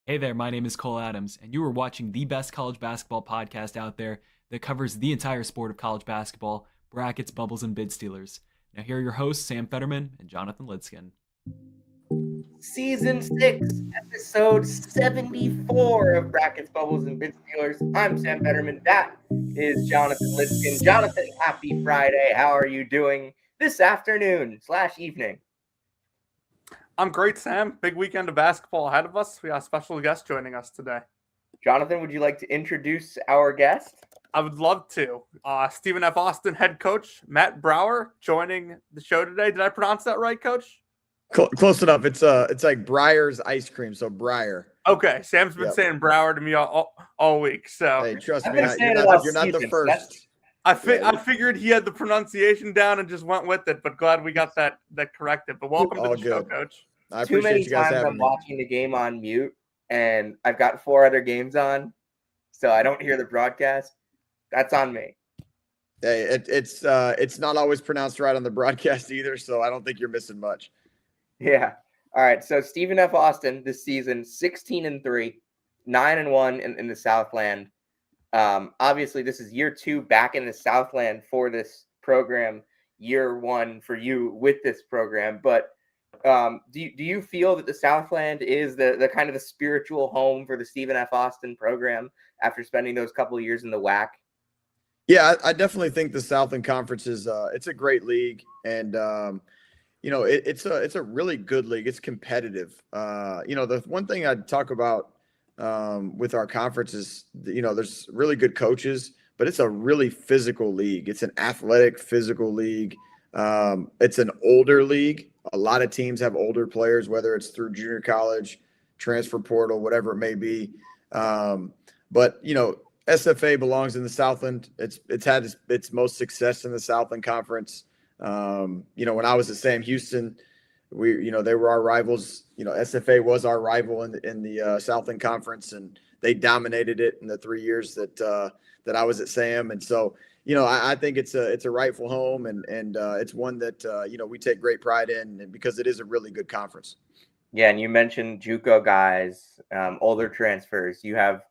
Hey there, my name is Cole Adams, and you are watching the best college basketball podcast out there that covers the entire sport of college basketball, brackets, bubbles, and bid stealers. Now, here are your hosts, Sam Fetterman and Jonathan Lidskin. Season 6, episode 74 of Brackets, Bubbles, and Bid Stealers. I'm Sam Fetterman. That is Jonathan Lidskin. Jonathan, happy Friday. How are you doing this afternoon/evening? I'm great, Sam. Big weekend of basketball ahead of us. We got a special guest joining us today. Jonathan, would you like to introduce our guest? I would love to. Stephen F. Austin head coach Matt Braeuer joining the show today. Did I pronounce that right, Coach? Close enough. It's like Braeuer's ice cream, so Braeuer. Okay, Sam's been saying Braeuer to me all week. So hey, trust me, you're not the first. I figured he had the pronunciation down and just went with it, but glad we got that corrected. But welcome to the show, Coach. I appreciate you guys having me. Too many times I'm watching the game on mute, and I've got 4 other games on, so I don't hear the broadcast. That's on me. Hey, it's not always pronounced right on the broadcast either, so I don't think you're missing much. Yeah. All right. So Stephen F. Austin this season, 16-3, 9-1 in the Southland. Obviously, this is year 2 back in the Southland for this program. Year 1 for you with this program. But do you feel that the Southland is the kind of the spiritual home for the Stephen F. Austin program after spending those couple of years in the WAC? Yeah, I definitely think the Southland Conference is it's a great league, and it's a really good league. It's competitive. The one thing I'd talk about with our conference is, there's really good coaches, but it's a really physical league. It's an athletic, physical league. It's an older league. A lot of teams have older players, whether it's through junior college, transfer portal, whatever it may be. But SFA belongs in the Southland. It's had its most success in the Southland Conference. When I was at Sam Houston, they were our rivals. SFA was our rival in the Southland Conference, and they dominated it in the 3 years that I was at Sam. And so, I think it's a rightful home, and it's one that we take great pride in, and because it is a really good conference. Yeah, and you mentioned JUCO guys, older transfers. You have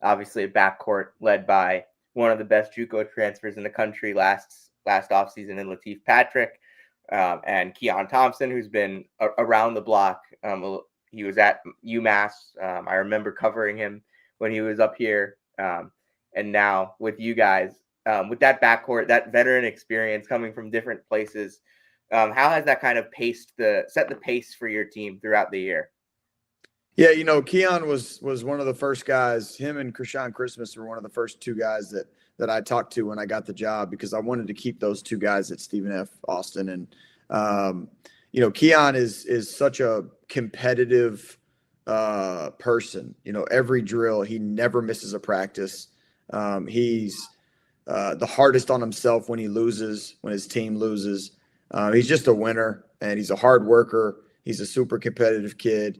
obviously a backcourt led by one of the best JUCO transfers in the country last offseason in Latif Patrick, and Keon Thompson, who's been around the block. He was at UMass. I remember covering him when he was up here. And now with you guys, with that backcourt, that veteran experience coming from different places, how has that kind of set the pace for your team throughout the year? Yeah, Keon was one of the first guys. Him and Krishan Christmas were one of the first 2 guys that I talked to when I got the job, because I wanted to keep those 2 guys at Stephen F. Austin. And, Keon is such a competitive person. Every drill, he never misses a practice. He's the hardest on himself when he loses, when his team loses. He's just a winner, and he's a hard worker. He's a super competitive kid.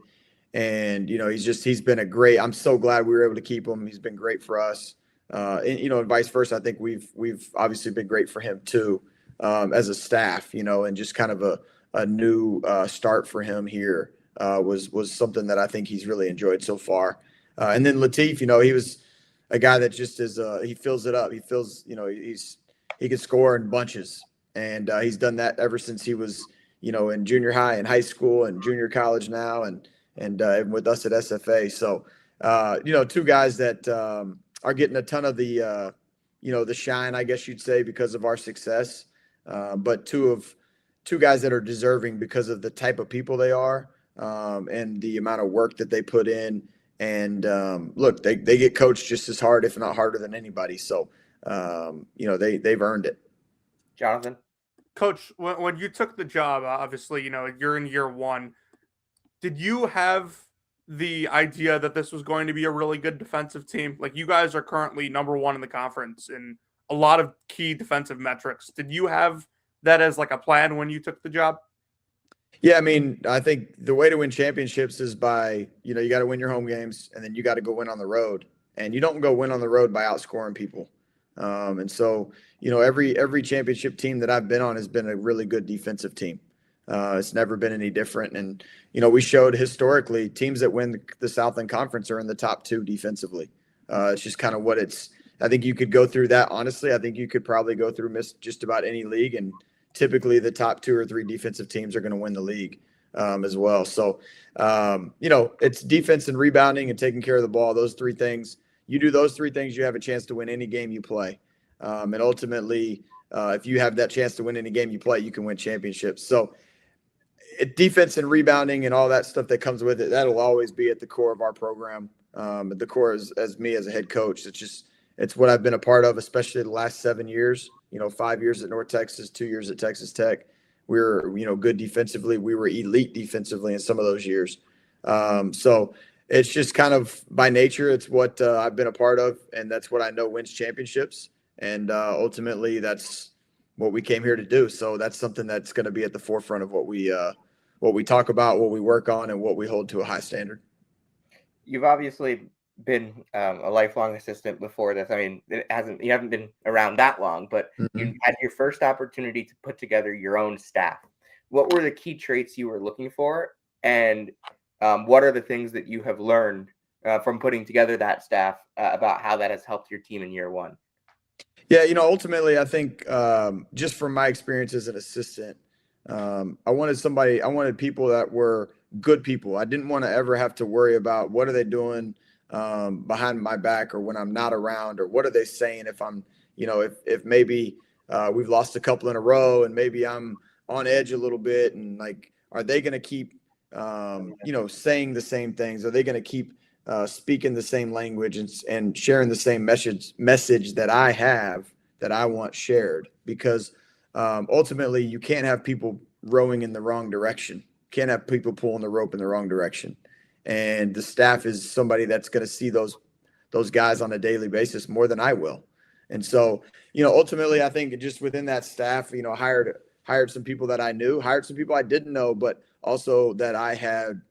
And, he's been I'm so glad we were able to keep him. He's been great for us. And vice versa. I think we've obviously been great for him too, as a staff, and just kind of a new start for him here was something that I think he's really enjoyed so far. And then Latif, he was a guy that just is, he fills it up. He feels, he can score in bunches, and he's done that ever since he was, in junior high and high school and junior college now, and with us at SFA. So, 2 guys that are getting a ton of the shine, I guess you'd say, because of our success. But two guys that are deserving because of the type of people they are, and the amount of work that they put in. And look, they get coached just as hard, if not harder, than anybody. So, they've earned it. Jonathan? Coach, when you took the job, obviously, you're in year 1. Did you have the idea that this was going to be a really good defensive team? Like, you guys are currently number 1 in the conference in a lot of key defensive metrics. Did you have that as like a plan when you took the job? Yeah, I mean, I think the way to win championships is by, you got to win your home games, and then you got to go win on the road. And you don't go win on the road by outscoring people. And so, every championship team that I've been on has been a really good defensive team. It's never been any different. And, we showed historically teams that win the Southland Conference are in the top 2 defensively. It's just kind of what I think you could go through that. Honestly, I think you could probably go through just about any league, and typically the top 2 or 3 defensive teams are going to win the league as well. So, it's defense and rebounding and taking care of the ball. Those 3 things, you do those 3 things, you have a chance to win any game you play. And ultimately, if you have that chance to win any game you play, you can win championships. So defense and rebounding and all that stuff that comes with it, that'll always be at the core of our program. At the core is, as me as a head coach, it's what I've been a part of, especially the last 7 years, 5 years at North Texas, 2 years at Texas Tech. We were, good defensively. We were elite defensively in some of those years. So it's just kind of by nature, it's what I've been a part of, and that's what I know wins championships. And ultimately, that's what we came here to do. So that's something that's going to be at the forefront of what we talk about, what we work on, and what we hold to a high standard. You've obviously been a lifelong assistant before this. I mean, you haven't been around that long, but you had your first opportunity to put together your own staff. What were the key traits you were looking for, and what are the things that you have learned from putting together that staff about how that has helped your team in year one? Yeah, ultimately, I think just from my experience as an assistant, I wanted people that were good people. I didn't want to ever have to worry about what are they doing behind my back, or when I'm not around, or what are they saying if I'm, if maybe we've lost a couple in a row and maybe I'm on edge a little bit, and like, are they going to keep, saying the same things? Are they going to keep speaking the same language and sharing the same message that I have, that I want shared? Because ultimately, you can't have people rowing in the wrong direction. Can't have people pulling the rope in the wrong direction. And the staff is somebody that's going to see those guys on a daily basis more than I will. And so, ultimately, I think just within that staff, hired some people that I knew, hired some people I didn't know, but also that I had,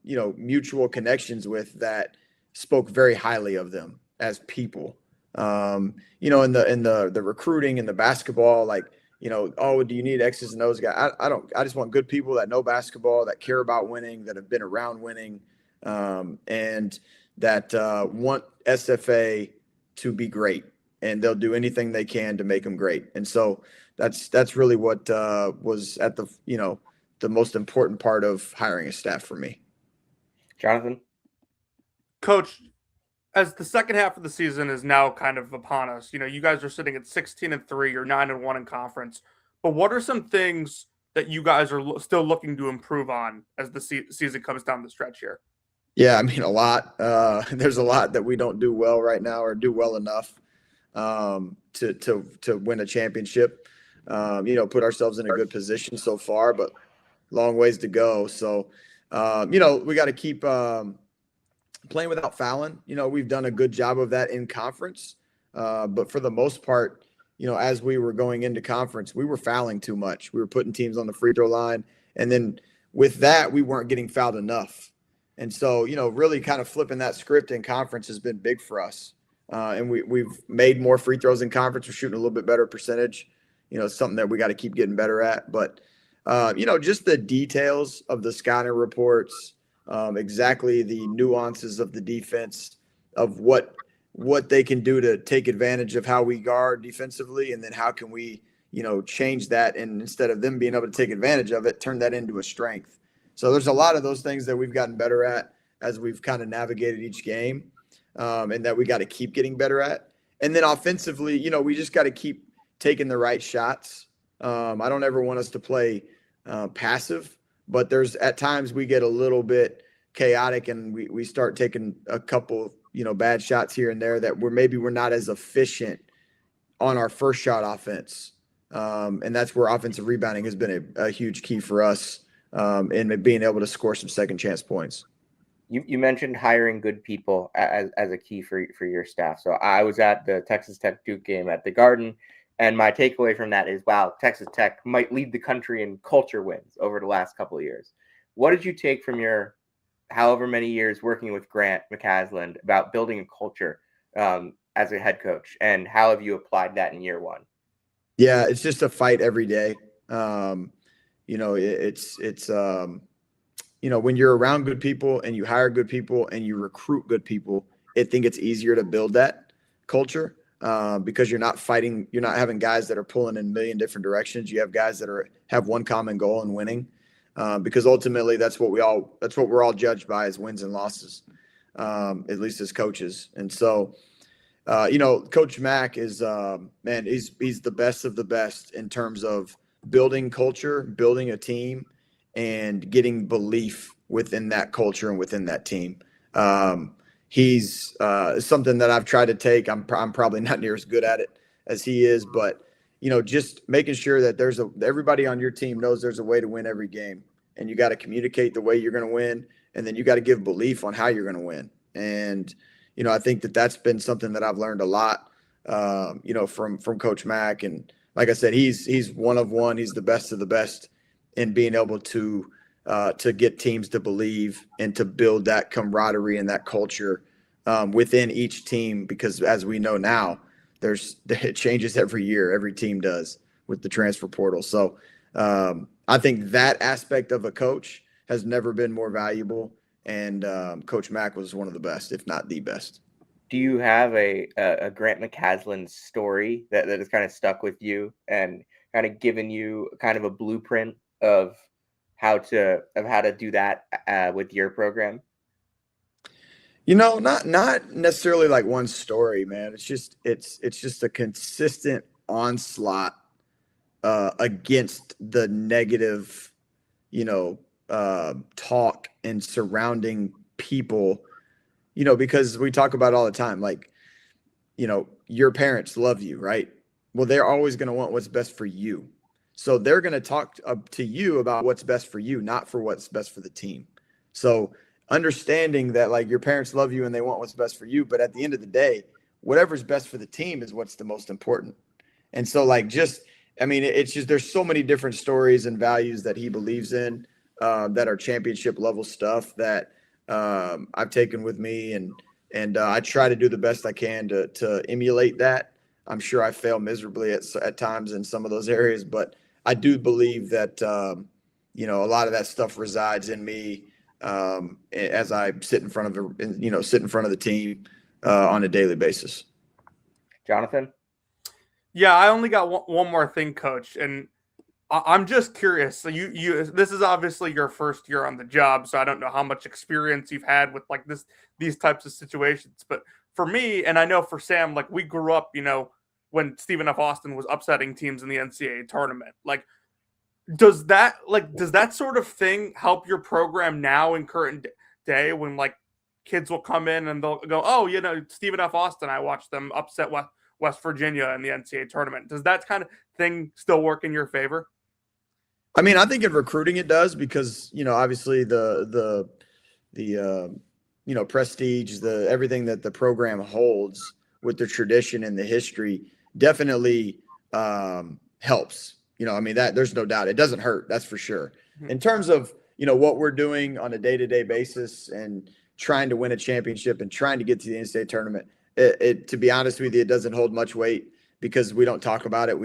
mutual connections with, that spoke very highly of them as people. In the recruiting and the basketball, like, oh, do you need X's and O's guy? I just want good people that know basketball, that care about winning, that have been around winning, and that want SFA to be great, and they'll do anything they can to make them great. And so that's really what was at the most important part of hiring a staff for me. Jonathan? Coach, as the second half of the season is now kind of upon us, you guys are sitting at 16-3, you're 9-1 in conference. But what are some things that you guys are still looking to improve on as the season comes down the stretch here? Yeah, I mean, a lot. There's a lot that we don't do well right now, or do well enough to win a championship. Put ourselves in a good position so far, but long ways to go. So, we got to keep playing without fouling. We've done a good job of that in conference. But for the most part, as we were going into conference, we were fouling too much. We were putting teams on the free throw line. And then with that, we weren't getting fouled enough. And so, really kind of flipping that script in conference has been big for us. And we've made more free throws in conference. We're shooting a little bit better percentage. It's something that we got to keep getting better at. But, just the details of the scouting reports, exactly the nuances of the defense, of what they can do to take advantage of how we guard defensively, and then how can we, change that, and instead of them being able to take advantage of it, turn that into a strength. So there's a lot of those things that we've gotten better at as we've kind of navigated each game, and that we got to keep getting better at. And then offensively, we just got to keep taking the right shots. I don't ever want us to play passive, but there's at times we get a little bit chaotic, and we start taking a couple, bad shots here and there that we're not as efficient on our first shot offense. And that's where offensive rebounding has been a huge key for us, in being able to score some second chance points. You mentioned hiring good people as a key for your staff. So I was at the Texas Tech Duke game at the Garden, and my takeaway from that is, wow, Texas Tech might lead the country in culture wins over the last couple of years. What did you take from your however many years working with Grant McCasland about building a culture as a head coach, and how have you applied that in year one? Yeah, it's just a fight every day. it's when you're around good people and you hire good people and you recruit good people, I think it's easier to build that culture because you're not having guys that are pulling in a million different directions. You have guys that have one common goal and winning, because ultimately that's what we're all judged by, is wins and losses, at least as coaches. And so, Coach Mack is, man, he's the best of the best in terms of building culture, building a team, and getting belief within that culture and within that team. He's something that I've tried to take. I'm probably not near as good at it as he is, but just making sure that everybody on your team knows there's a way to win every game, and you got to communicate the way you're going to win, and then you got to give belief on how you're going to win. And I think that's been something that I've learned a lot, from Coach Mack. And like I said, he's one of one. He's the best of the best in being able to get teams to believe and to build that camaraderie and that culture within each team. Because as we know now, it changes every year. Every team does with the transfer portal. So I think that aspect of a coach has never been more valuable. And Coach Mack was one of the best, if not the best. Do you have a Grant McCaslin story that has kind of stuck with you and kind of given you kind of a blueprint of how to do that with your program? Not necessarily like one story, man. It's just a consistent onslaught against the negative, talk and surrounding people, because we talk about all the time, like, your parents love you, right? Well, they're always going to want what's best for you. So they're going to talk to you about what's best for you, not for what's best for the team. So understanding that, like, your parents love you and they want what's best for you, but at the end of the day, whatever's best for the team is what's the most important. And so, like, it's just, there's so many different stories and values that he believes in that are championship level stuff that I've taken with me, and I try to do the best I can to emulate that. I'm sure I fail miserably at times in some of those areas, but I do believe that a lot of that stuff resides in me as I sit in front of the team on a daily basis. Jonathan? Yeah, I only got one more thing, Coach, and I'm just curious. So this is obviously your first year on the job, so I don't know how much experience you've had with like these types of situations. But for me, and I know for Sam, like, we grew up, when Stephen F. Austin was upsetting teams in the NCAA tournament. Like, does that sort of thing help your program now in current day, when like kids will come in and they'll go, oh, Stephen F. Austin, I watched them upset West Virginia in the NCAA tournament. Does that kind of thing still work in your favor? I mean, I think in recruiting it does, because, obviously the prestige, everything that the program holds with the tradition and the history definitely helps. That there's no doubt. It doesn't hurt. That's for sure. In terms of, what we're doing on a day-to-day basis and trying to win a championship and trying to get to the NCAA tournament, to be honest with you, it doesn't hold much weight, because we don't talk about it.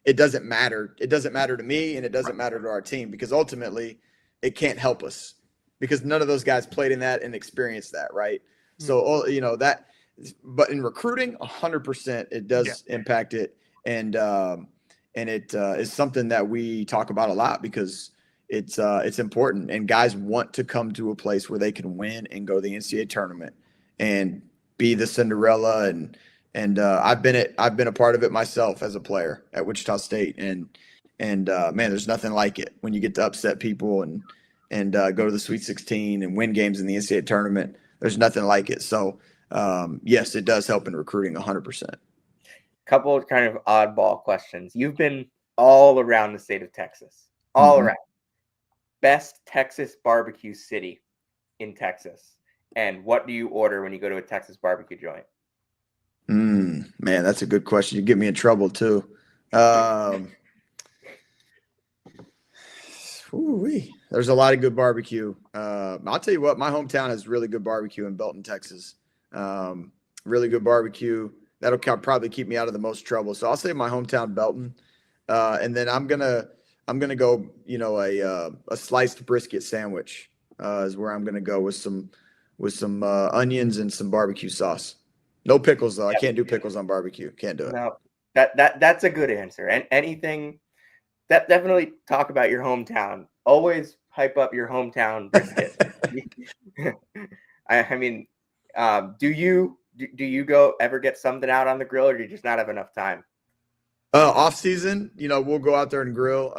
It doesn't matter. It doesn't matter to me, and it doesn't matter to our team, because ultimately it can't help us, because none of those guys played in that and experienced that. Right. So, but in recruiting, 100%, it does impact it. And it is something that we talk about a lot, because it's important, and guys want to come to a place where they can win and go to the NCAA tournament and be the Cinderella. And I've been a part of it myself as a player at Wichita State, and man, there's nothing like it when you get to upset people and go to the Sweet 16 and win games in the NCAA tournament. There's nothing like it. So yes, it does help in recruiting 100%. Couple of kind of oddball questions. You've been all around the state of Texas, all around. Best Texas barbecue city in Texas, and what do you order when you go to a Texas barbecue joint? Man, that's a good question. You get me in trouble too. There's a lot of good barbecue. I'll tell you what, my hometown has really good barbecue in Belton, Texas. Really good barbecue. That'll probably keep me out of the most trouble. So I'll say my hometown, Belton. And then I'm gonna I'm gonna go, a sliced brisket sandwich is where I'm gonna go with some onions and some barbecue sauce. No pickles though. I can't do pickles on barbecue. Can't do it. No, that's a good answer. And anything that definitely talk about your hometown. Always hype up your hometown brisket. I mean, do you go ever get something out on the grill, or do you just not have enough time? Off season, we'll go out there and grill.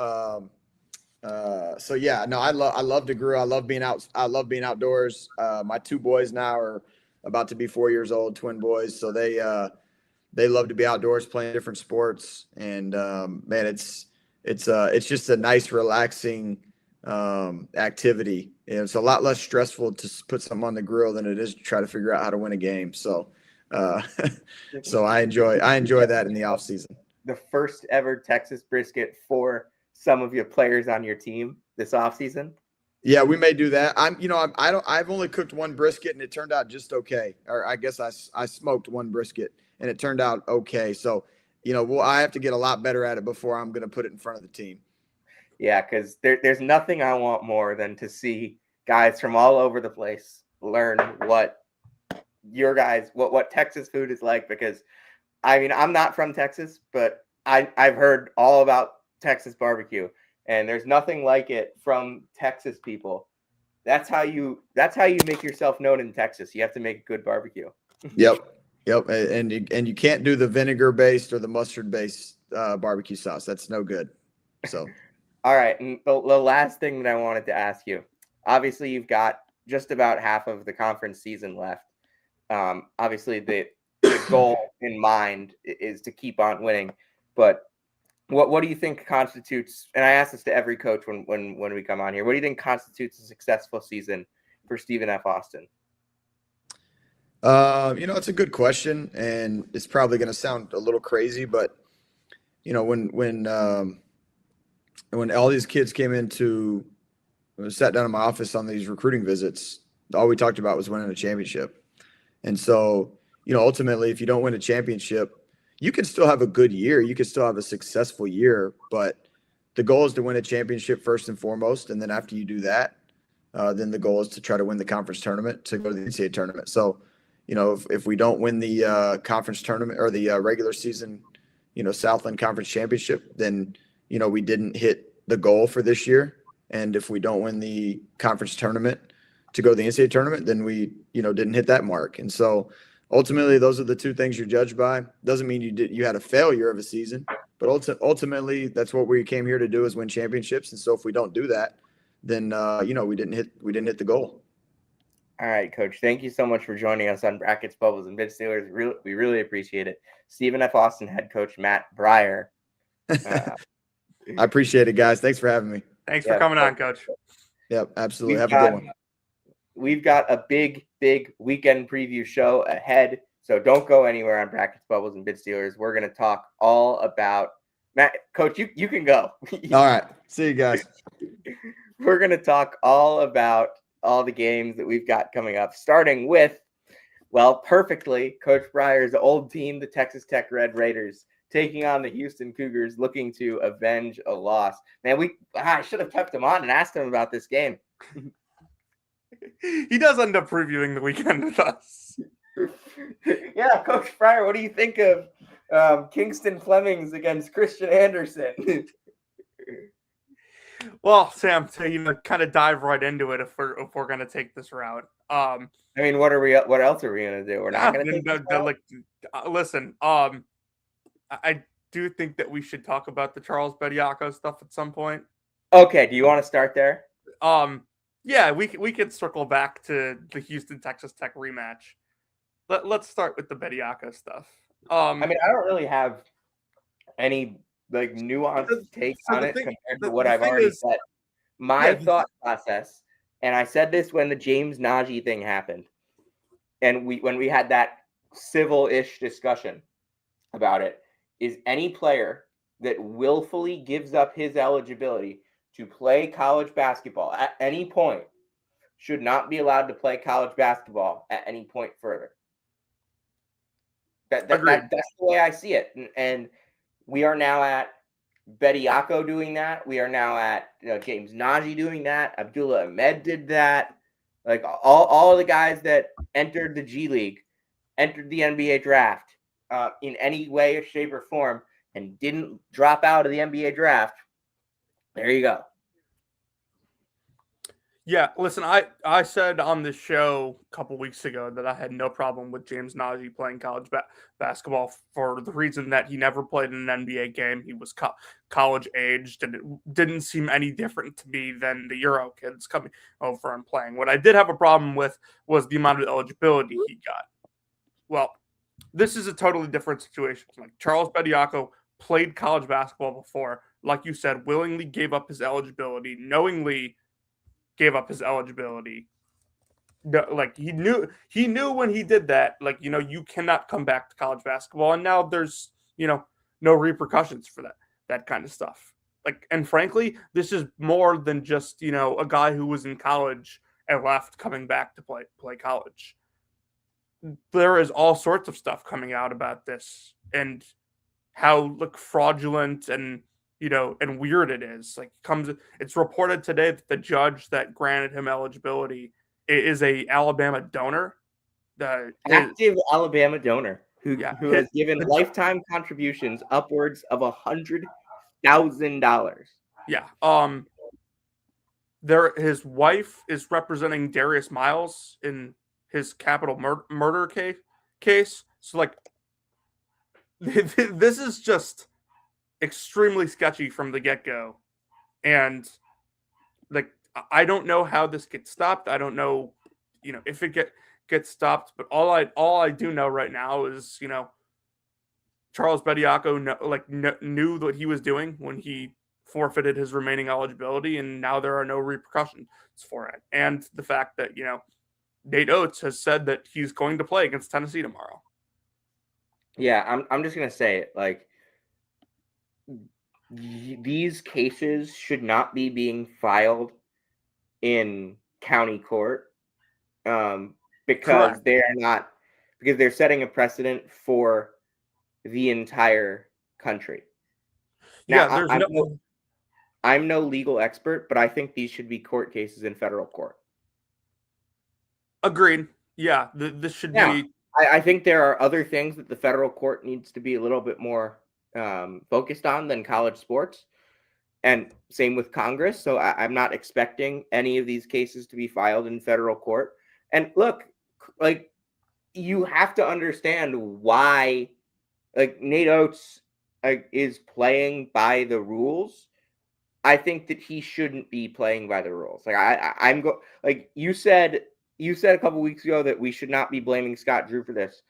So yeah, no, I love to grill. I love being out. I love being outdoors. My two boys now are about to be 4 years old, twin boys. So they love to be outdoors playing different sports. And man, it's just a nice, relaxing activity. And it's a lot less stressful to put something on the grill than it is to try to figure out how to win a game. So so I enjoy that in the off season. The first ever Texas brisket for some of your players on your team this offseason? Yeah, we may do that. I've only cooked one brisket and it turned out just okay. Or I guess I smoked one brisket and it turned out okay. So, I have to get a lot better at it before I'm going to put it in front of the team. Yeah, because there's nothing I want more than to see guys from all over the place learn what what Texas food is like. Because, I mean, I'm not from Texas, but I've heard all about Texas barbecue, and there's nothing like it from Texas people. That's how you make yourself known in Texas. You have to make a good barbecue. Yep. And you can't do the vinegar based or the mustard based barbecue sauce. That's no good. So, all right. And the last thing that I wanted to ask you, obviously you've got just about half of the conference season left. Obviously the goal in mind is to keep on winning, but what do you think constitutes, and I ask this to every coach when we come on here, what do you think constitutes a successful season for Stephen F. Austin? It's a good question, and it's probably going to sound a little crazy, but when all these kids sat down in my office on these recruiting visits, all we talked about was winning a championship. And so, ultimately, if you don't win a championship, you can still have a good year. You can still have a successful year, but the goal is to win a championship first and foremost. And then after you do that, then the goal is to try to win the conference tournament to go to the NCAA tournament. So, if we don't win the conference tournament or the regular season, Southland Conference Championship, then, we didn't hit the goal for this year. And if we don't win the conference tournament to go to the NCAA tournament, then we, didn't hit that mark. And so ultimately, those are the two things you're judged by. Doesn't mean you had a failure of a season, but ultimately that's what we came here to do, is win championships. And so if we don't do that, then we didn't hit the goal. All right, Coach. Thank you so much for joining us on Brackets, Bubbles, and Bid Stealers. We really appreciate it. Stephen F. Austin head coach Matt Braeuer. I appreciate it, guys. Thanks for having me. Thanks for coming on, Coach. Yep, absolutely. Have a good one. We've got a big weekend preview show ahead, so don't go anywhere on Brackets, Bubbles, and Bid Stealers. We're going to talk all about Matt. Coach, you can go. All right. See you guys. We're going to talk all about all the games that we've got coming up, starting with, perfectly, Coach Braeuer's old team, the Texas Tech Red Raiders, taking on the Houston Cougars, looking to avenge a loss. Man, I should have kept him on and asked him about this game. He does end up previewing the weekend with us. Yeah, Coach Braeuer, what do you think of Kingston Flemings against Christian Anderson? Well, Sam, to kind of dive right into it, if we're gonna take this route. I mean, what else are we gonna do? We're not gonna take this route? Listen. I do think that we should talk about the Charles Bediako stuff at some point. Okay, do you want to start there? Yeah, we could circle back to the Houston Texas Tech rematch. Let's start with the Bediako stuff. I mean, I don't really have any nuanced take on it compared to what I've already said. My thought process, and I said this when the James Najee thing happened, and when we had that civil-ish discussion about it, is any player that willfully gives up his eligibility to play college basketball at any point should not be allowed to play college basketball at any point further. That's the way I see it. And we are now at Bediako doing that. We are now at James Najee doing that. Abdullah Ahmed did that. Like all of the guys that entered the G League, entered the NBA draft in any way, shape, or form, and didn't drop out of the NBA draft. There you go. Yeah, listen, I said on this show a couple weeks ago that I had no problem with James Najee playing college basketball for the reason that he never played in an NBA game. He was college aged, and it didn't seem any different to me than the Euro kids coming over and playing. What I did have a problem with was the amount of eligibility he got. Well, this is a totally different situation. Like Charles Bediako played college basketball before, like you said, willingly gave up his eligibility, knowingly gave up his eligibility. Like he knew when he did that, like, you cannot come back to college basketball. And now there's, no repercussions for that kind of stuff. Like, and frankly, this is more than just, a guy who was in college and left coming back to play college. There is all sorts of stuff coming out about this and how fraudulent and and weird it is. Like it's reported today that the judge that granted him eligibility is a Alabama donor. Active Alabama donor who has given lifetime contributions upwards of $100,000. Yeah. His wife is representing Darius Miles in his capital murder case. So this is just extremely sketchy from the get-go, and I don't know how this gets stopped. I don't know if it gets stopped, but all I do know right now is Charles Bediako knew what he was doing when he forfeited his remaining eligibility, and now there are no repercussions for it. And the fact that Nate Oates has said that he's going to play against Tennessee tomorrow. Yeah, I'm just gonna say it, these cases should not be being filed in county court because they're setting a precedent for the entire country. Now, I'm no legal expert, but I think these should be court cases in federal court. Agreed. Yeah, this should be. I think there are other things that the federal court needs to be a little bit more focused on than college sports, and same with Congress. So I'm not expecting any of these cases to be filed in federal court. And look, you have to understand why Nate Oates is playing by the rules. I think that he shouldn't be playing by the rules. You said a couple weeks ago that we should not be blaming Scott Drew for this.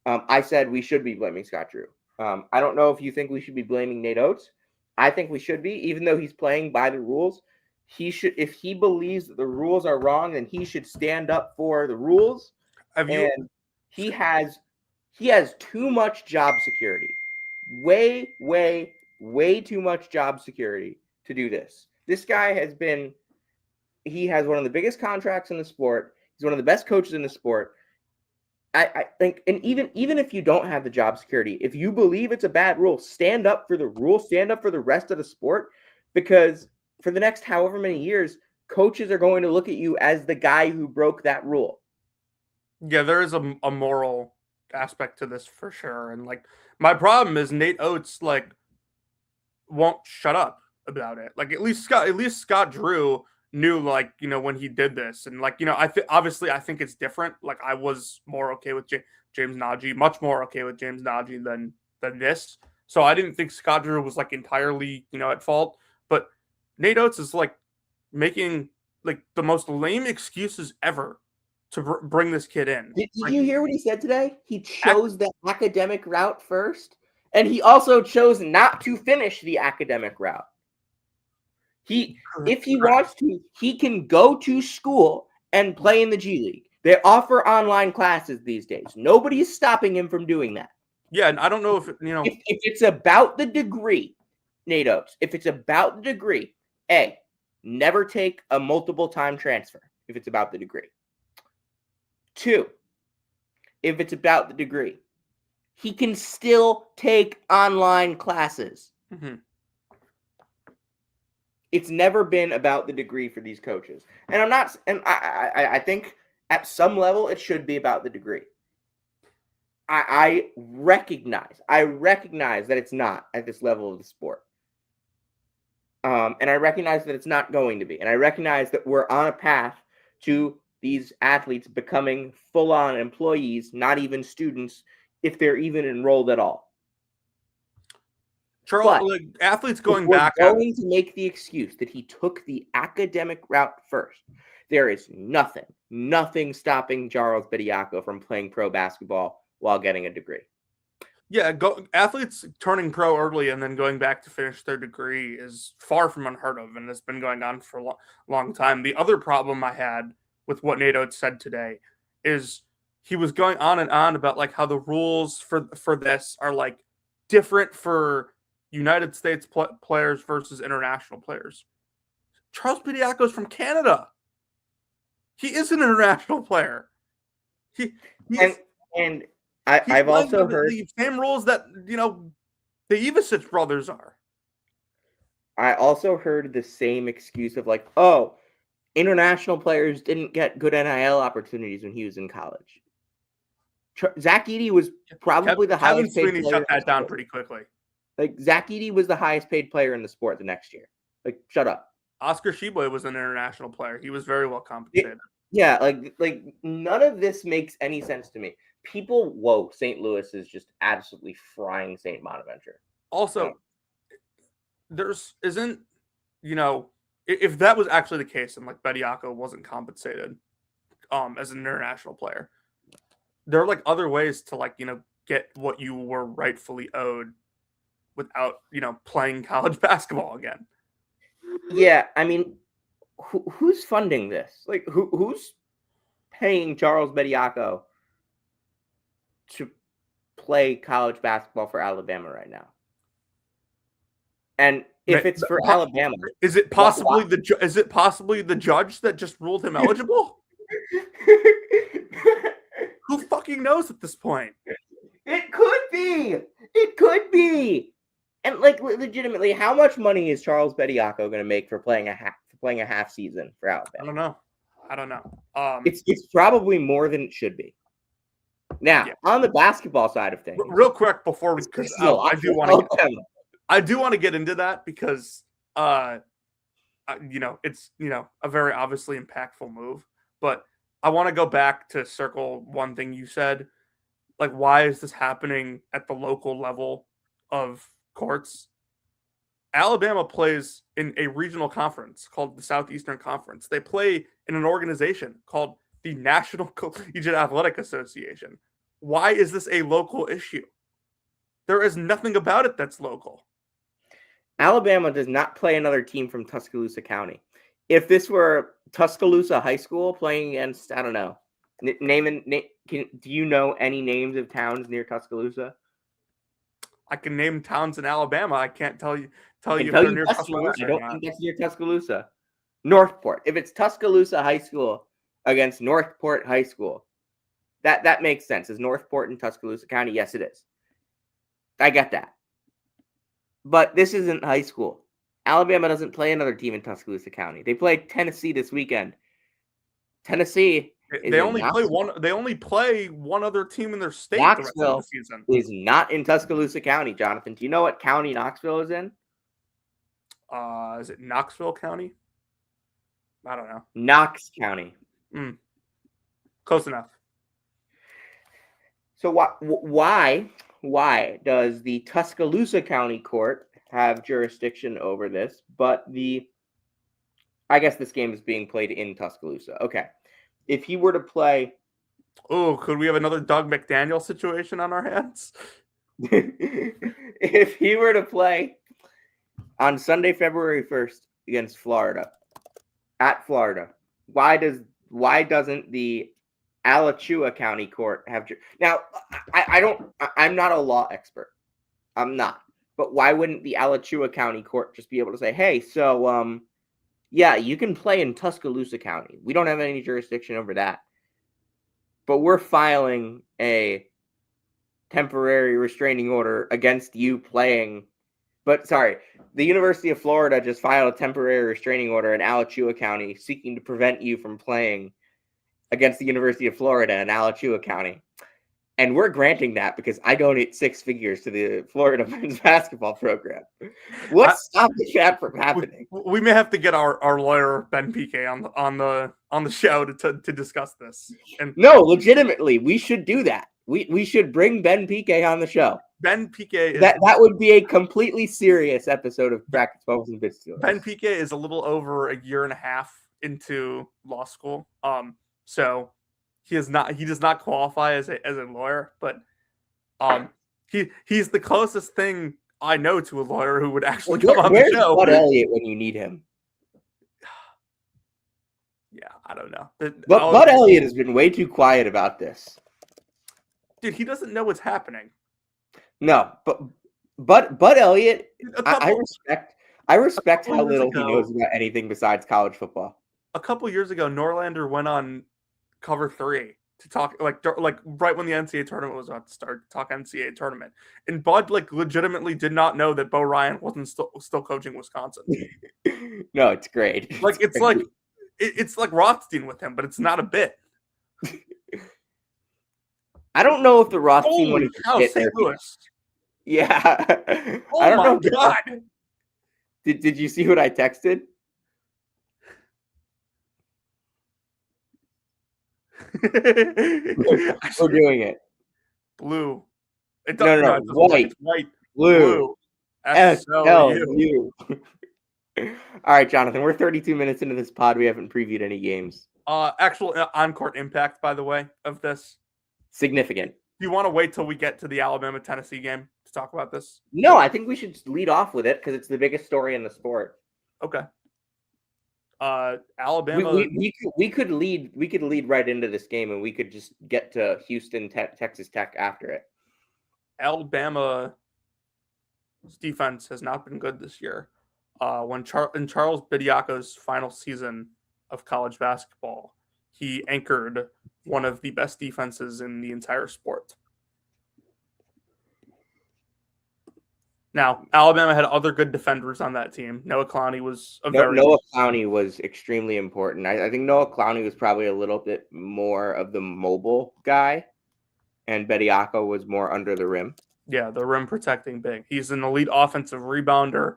I said we should be blaming Scott Drew. I don't know if you think we should be blaming Nate Oates. I think we should be, even though he's playing by the rules. He should, if he believes that the rules are wrong, then he should stand up for the rules. He has too much job security. Way, way, way too much job security to do this. This guy he has one of the biggest contracts in the sport. He's one of the best coaches in the sport. I think, and even if you don't have the job security, if you believe it's a bad rule, stand up for the rule, stand up for the rest of the sport, because for the next however many years, coaches are going to look at you as the guy who broke that rule. Yeah, there is a moral aspect to this for sure. And my problem is Nate Oates won't shut up about it. At least Scott Drew knew when he did this, and obviously I think it's different. I was more okay with James Najee, much more okay with James Najee than this. So I didn't think Scott Drew was entirely at fault, but Nate Oates is making the most lame excuses ever to bring this kid in. Did you hear what he said today? He chose the academic route first, and he also chose not to finish the academic route. If he wants to, he can go to school and play in the G League. They offer online classes these days. Nobody is stopping him from doing that. Yeah, and I don't know if if it's about the degree, Nate Oates, if it's about the degree, never take a multiple time transfer if it's about the degree. 2, if it's about the degree, he can still take online classes. Mm-hmm. It's never been about the degree for these coaches. And I think at some level it should be about the degree. I recognize that it's not at this level of the sport. And I recognize that it's not going to be. And I recognize that we're on a path to these athletes becoming full-on employees, not even students, if they're even enrolled at all. Charles, athletes going we're back. Going to make the excuse that he took the academic route first. There is nothing stopping Charles Bediako from playing pro basketball while getting a degree. Yeah, athletes turning pro early and then going back to finish their degree is far from unheard of, and it's been going on for a long time. The other problem I had with what Nate Oates said today is he was going on and on about like how the rules for this are like different for United States players versus international players. Charles Bediako is from Canada. He is an international player. I've also heard the same rules that, the Ivasic brothers are. I also heard the same excuse of like, oh, international players didn't get good NIL opportunities when he was in college. Zach Edey was probably the highest paid player. Shut that down pretty quickly. Like, Zach Edey was the highest paid player in the sport the next year. Like, shut up. Oscar Tshiebwe was an international player. He was very well compensated. Yeah, like none of this makes any sense to me. People, St. Louis is just absolutely frying St. Bonaventure. Also, if that was actually the case and like Bediako wasn't compensated as an international player, there are like other ways to like, get what you were rightfully owed without, playing college basketball again. Yeah, I mean, who's funding this? Like, who's paying Charles Bediako to play college basketball for Alabama right now? And if it's for Alabama, is it possibly the judge that just ruled him eligible? Who fucking knows at this point? It could be. It could be. And like legitimately, how much money is Charles Bediako going to make for playing a half season for Alabama? I don't know. It's probably more than it should be. Now, on the basketball side of things, real quick before because I do want to get into that because it's a very obviously impactful move, but I want to go back to circle one thing you said. Like, why is this happening at the local level of courts? Alabama plays in a regional conference called the Southeastern Conference. They play in an organization called the National Collegiate Athletic Association. Why is this a local issue? There is nothing about it that's local. Alabama does not play another team from Tuscaloosa County. If this were Tuscaloosa High School playing against, I don't know, do you know any names of towns near Tuscaloosa? I can name towns in Alabama. I can't tell you if they're near Tuscaloosa. I don't think that's near Tuscaloosa. Northport. If it's Tuscaloosa High School against Northport High School, that makes sense. Is Northport in Tuscaloosa County? Yes, it is. I get that. But this isn't high school. Alabama doesn't play another team in Tuscaloosa County. They play Tennessee this weekend. Tennessee. They only play one other team in their state Knoxville the rest of the season. Is not in Tuscaloosa County, Jonathan. Do you know what county Knoxville is in? Is it Knoxville County? I don't know. Knox County. Close enough. So why does the Tuscaloosa County Court have jurisdiction over this? But I guess this game is being played in Tuscaloosa. Okay. If he were to play... Oh, could we have another Doug McDaniel situation on our hands? If he were to play on Sunday, February 1st against Florida, at Florida, why doesn't the Alachua County Court have... Now, I'm not a law expert. I'm not. But why wouldn't the Alachua County Court just be able to say, hey, so... yeah, you can play in Tuscaloosa County. We don't have any jurisdiction over that. But we're filing a temporary restraining order against you playing But sorry, the University of Florida just filed a temporary restraining order in Alachua County seeking to prevent you from playing against the University of Florida in Alachua County. And we're granting that because I donate 6 figures to the Florida men's basketball program. What's stopping that from happening? We may have to get our lawyer Ben Piquet on the show to discuss this. And no, legitimately, we should do that. We should bring Ben Piquet on the show. Ben Piquet that would be a completely serious episode of Brackets, Bubbles, and Bid Stealers. Ben Piquet is a little over a year and a half into law school. So he does not qualify as a lawyer, but he's the closest thing I know to a lawyer who would actually come on the show. Where's Bud Elliott when you need him? Yeah, I don't know. But Bud Elliott has been way too quiet about this. Dude, he doesn't know what's happening. No, but Bud Elliott, I respect how little he knows about anything besides college football. A couple years ago, Norlander went on Cover 3 to talk like right when the NCAA tournament was about to start, talk NCAA tournament, and Bud legitimately did not know that Bo Ryan wasn't still coaching Wisconsin. No, it's great. It's like Rothstein with him, but it's not a bit. I don't know if the Rothstein one is St. Louis. Yeah. Oh I don't my God. Did you see what I texted? We're doing it. Blue. No, white. It's white. Blue. SLU. All right, Jonathan, we're 32 minutes into this pod. We haven't previewed any games. Actual on-court impact, by the way, of this. Significant. Do you want to wait till we get to the Alabama-Tennessee game to talk about this? No, I think we should lead off with it because it's the biggest story in the sport. Okay. Alabama. We could lead right into this game, and we could just get to Houston, Texas Tech after it. Alabama's defense has not been good this year. In Charles Bediako's final season of college basketball, he anchored one of the best defenses in the entire sport. Now, Alabama had other good defenders on that team. Noah Clowney was Noah Clowney was extremely important. I think Noah Clowney was probably a little bit more of the mobile guy, and Bediako was more under the rim. Yeah, the rim protecting big. He's an elite offensive rebounder.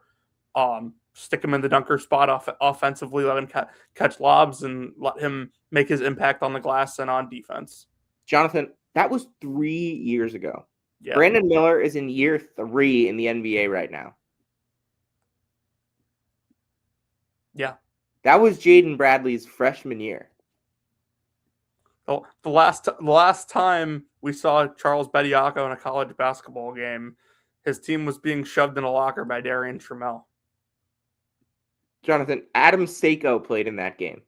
Stick him in the dunker spot offensively, let him catch lobs, and let him make his impact on the glass and on defense. Jonathan, that was 3 years ago. Yeah. Brandon Miller is in year 3 in the NBA right now. Yeah. That was Jaden Bradley's freshman year. The last time we saw Charles Bediako in a college basketball game, his team was being shoved in a locker by Darian Trammell. Jonathan, Adam Seiko played in that game.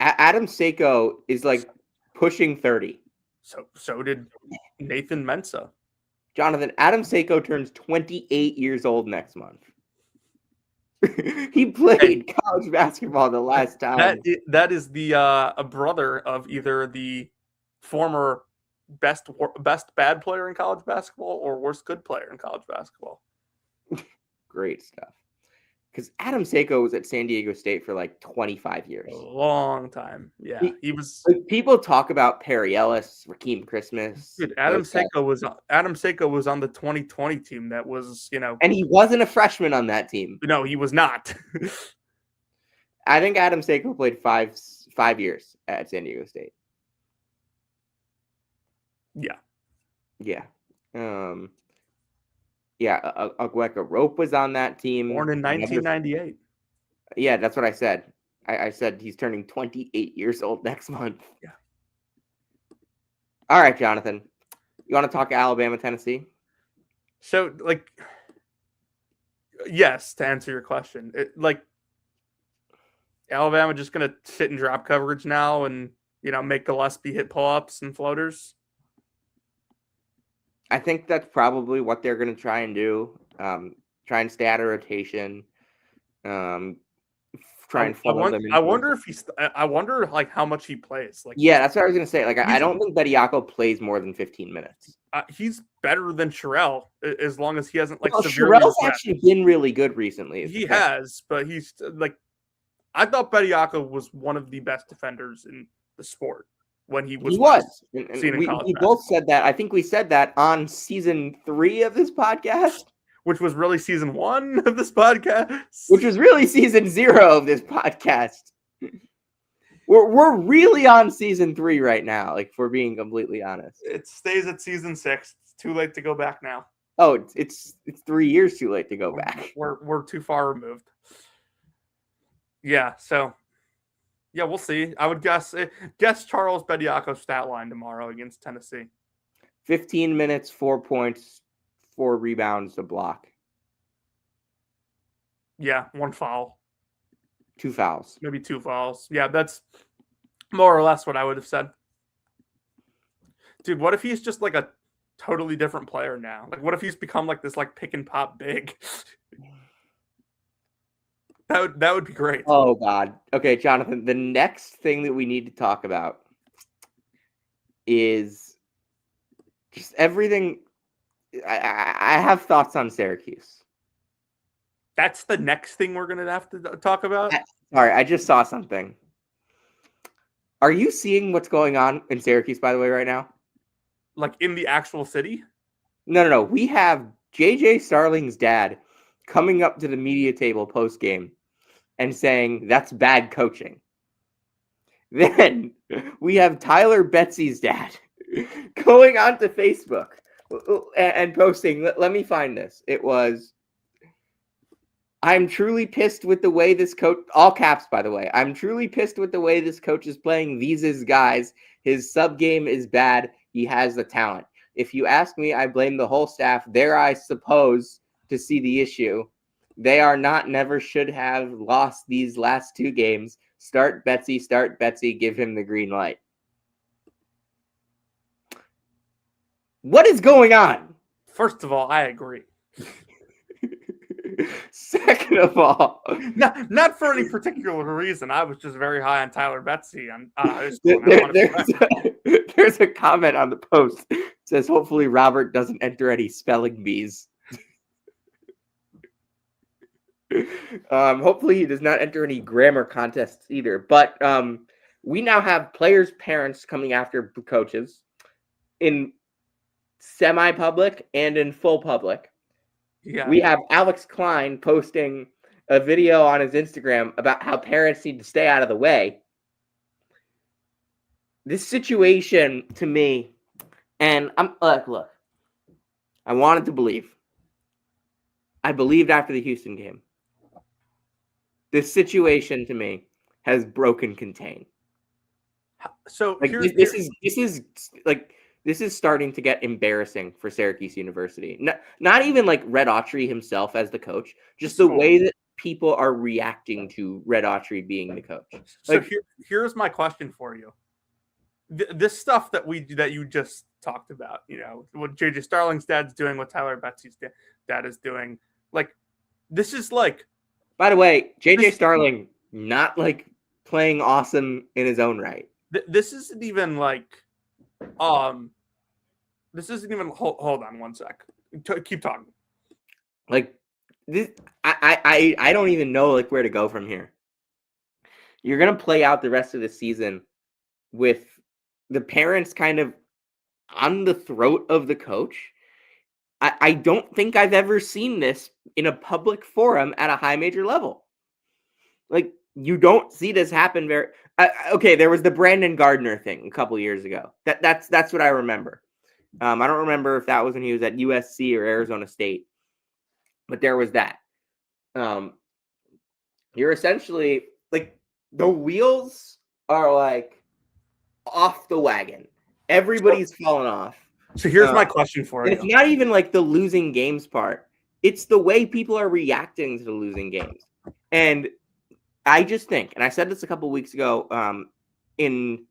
Adam Seiko is like pushing 30. So did Nathan Mensah. Jonathan, Adam Seiko turns 28 years old next month. He played college basketball the last time. That is the a brother of either the former best bad player in college basketball or worst good player in college basketball. Great stuff. Because Adam Seiko was at San Diego State for like 25 years. A long time. Yeah. He was like, people talk about Perry Ellis, Rakeem Christmas. Dude, Adam Seiko was on the 2020 team that was, and he wasn't a freshman on that team. No, he was not. I think Adam Seiko played five years at San Diego State. Yeah. Yeah. Agweka Rope was on that team. Born in 1998. Yeah, that's what I said. I said he's turning 28 years old next month. Yeah. All right, Jonathan. You want to talk Alabama, Tennessee? So, yes, to answer your question. Alabama just going to sit in drop coverage now and, make Gillespie hit pull-ups and floaters? I think that's probably what they're going to try and do. Try and stay out of rotation. try and funnel them. I wonder if he's. I wonder like how much he plays. Like, yeah, that's what I was gonna say. Like, I don't think Bediako plays more than 15 minutes. He's better than Sherelle as long as he hasn't like severely. Sherelle's actually been really good recently. He has, but he's like, I thought Bediako was one of the best defenders in the sport when he was. He was. And we both said that. I think we said that on season 3 of this podcast. Which was really season 1 of this podcast. Which was really season 0 of this podcast. We're really on season 3 right now, like, if we're being completely honest. It stays at season 6. It's too late to go back now. Oh, it's 3 years too late to go back. We're too far removed. Yeah, so yeah, we'll see. I would guess Charles Bediako's stat line tomorrow against Tennessee. 15 minutes, 4 points, 4 rebounds, a block. Yeah, 1 foul. 2 fouls. Maybe 2 fouls. Yeah, that's more or less what I would have said. Dude, what if he's just like a totally different player now? Like, what if he's become like this like pick and pop big? That would be great. Oh, God. Okay, Jonathan, the next thing that we need to talk about is just everything. I have thoughts on Syracuse. That's the next thing we're going to have to talk about? Sorry, I just saw something. Are you seeing what's going on in Syracuse, by the way, right now? Like in the actual city? No. We have JJ Starling's dad coming up to the media table post-game and saying, that's bad coaching. Then we have Tyler Betsy's dad going onto Facebook and posting, let me find this. It was, I'm truly pissed with the way this coach, all caps, by the way, I'm truly pissed with the way this coach is playing these his guys. His sub game is bad. He has the talent. If you ask me, I blame the whole staff. There, I suppose, to see the issue. They are not, never should have lost these last 2 games. Start Betsy, give him the green light. What is going on? First of all, I agree. Second of all, not for any particular reason. I was just very high on Tyler Betsy. There's a comment on the post. It says, hopefully Robert doesn't enter any spelling bees. Hopefully he does not enter any grammar contests either. But we now have players' parents coming after coaches in semi-public and in full public. Yeah. We have Alex Klein posting a video on his Instagram about how parents need to stay out of the way. This situation, to me, and I'm look, I wanted to believe. I believed after the Houston game. This situation, to me, has broken contain. So like, this is starting to get embarrassing for Syracuse University. Not even like Red Autry himself as the coach, just the way that people are reacting to Red Autry being the coach. So here's my question for you. This stuff that you just talked about, you know, what JJ Starling's dad's doing, what Tyler Betsy's dad is doing, like, this is like. By the way, JJ Starling not like playing awesome in his own right. This isn't even like. This isn't even. Hold on one sec. Keep talking. Like this, I don't even know like where to go from here. You're gonna play out the rest of the season with the parents kind of on the throat of the coach. I don't think I've ever seen this in a public forum at a high major level. Like, you don't see this happen very. Okay, there was the Brandon Gardner thing a couple years ago. That's what I remember. I don't remember if that was when he was at USC or Arizona State, but there was that. You're essentially like the wheels are like off the wagon. Everybody's fallen off. So here's my question for you. It's not even like the losing games part. It's the way people are reacting to the losing games. And I just think, and I said this a couple weeks ago in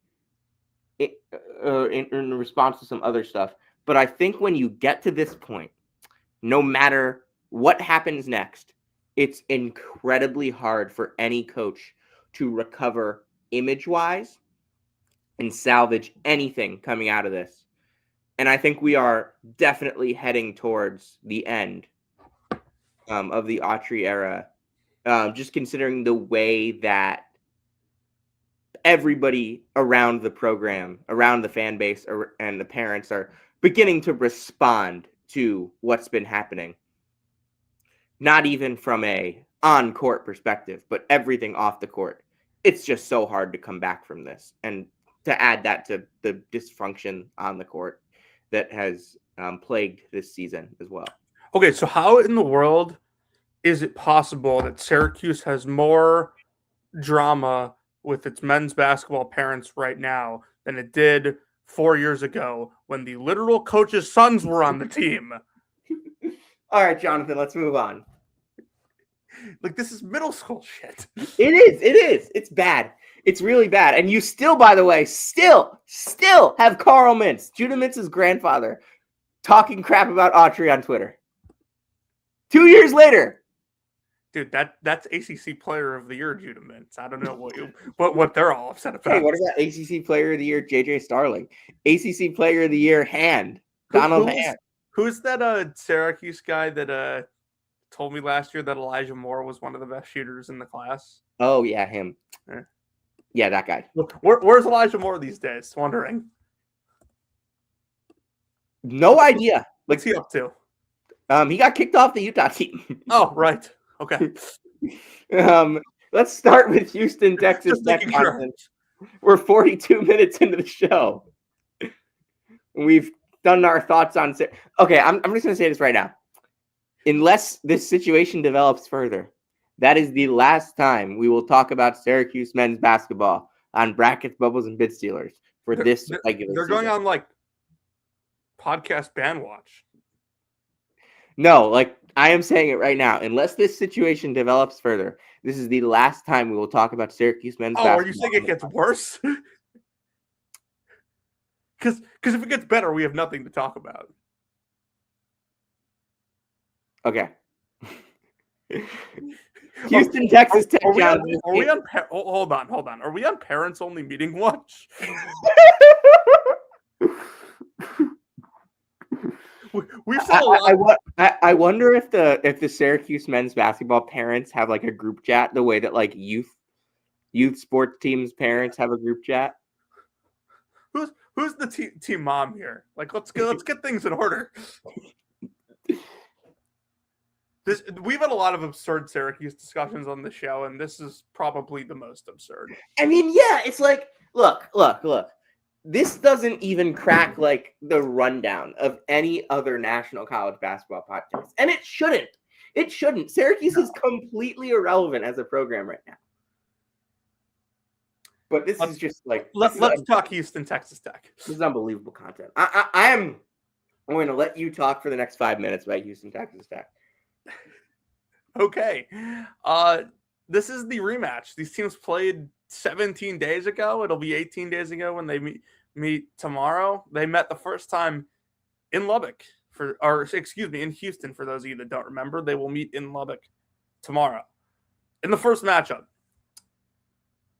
response to some other stuff, but I think when you get to this point, no matter what happens next, it's incredibly hard for any coach to recover image-wise and salvage anything coming out of this. And I think we are definitely heading towards the end of the Autry era, just considering the way that everybody around the program, around the fan base, and the parents are beginning to respond to what's been happening. Not even from a on-court perspective, but everything off the court. It's just so hard to come back from this. And to add that to the dysfunction on the court that has plagued this season as well. Okay, so how in the world is it possible that Syracuse has more drama with its men's basketball parents right now than it did 4 years ago when the literal coach's sons were on the team? All right, Jonathan, let's move on. Like, this is middle school shit. It is. It's bad. It's really bad. And you still, by the way, still have Carl Mintz, Judah Mintz's grandfather, talking crap about Autry on Twitter. 2 years later. Dude, that's ACC Player of the Year, Judah Mintz. I don't know what they're all upset about. Hey, what about ACC Player of the Year, JJ Starling? ACC Player of the Year, Donald Hand. Who's that Syracuse guy that told me last year that Elijah Moore was one of the best shooters in the class? Oh, yeah, him. Yeah, that guy. Where's Elijah Moore these days? Wondering. No idea. What's he up to? He got kicked off the Utah team. Oh, right. Okay. Let's start with Houston, Texas Tech. We're 42 minutes into the show. We've done our thoughts on. Okay, I'm just going to say this right now. Unless this situation develops further, that is the last time we will talk about Syracuse men's basketball on Brackets, Bubbles, and Bid Stealers for this regular They're season. going on like podcast ban watch. No, like I am saying it right now. Unless this situation develops further, this is the last time we will talk about Syracuse men's basketball. Oh, are you saying it gets worse? Because if it gets better, we have nothing to talk about. Okay. Houston, Texas Tech. Hold on. Are we on parents only meeting watch? We've said a lot. I wonder if the Syracuse men's basketball parents have like a group chat the way that like youth sports teams parents have a group chat. Who's the team mom here? Like, let's get things in order. We've had a lot of absurd Syracuse discussions on the show, and this is probably the most absurd. I mean, yeah, it's like, look. This doesn't even crack like the rundown of any other national college basketball podcast, and it shouldn't. It shouldn't. Syracuse is completely irrelevant as a program right now. But this is just like let's talk Houston, Texas Tech. This is unbelievable content. I'm going to let you talk for the next 5 minutes about Houston, Texas Tech. Okay. This is the rematch. These teams played 17 days ago. It'll be 18 days ago when they meet tomorrow. They met the first time in Lubbock in Houston. For those of you that don't remember, they will meet in Lubbock tomorrow. In the first matchup,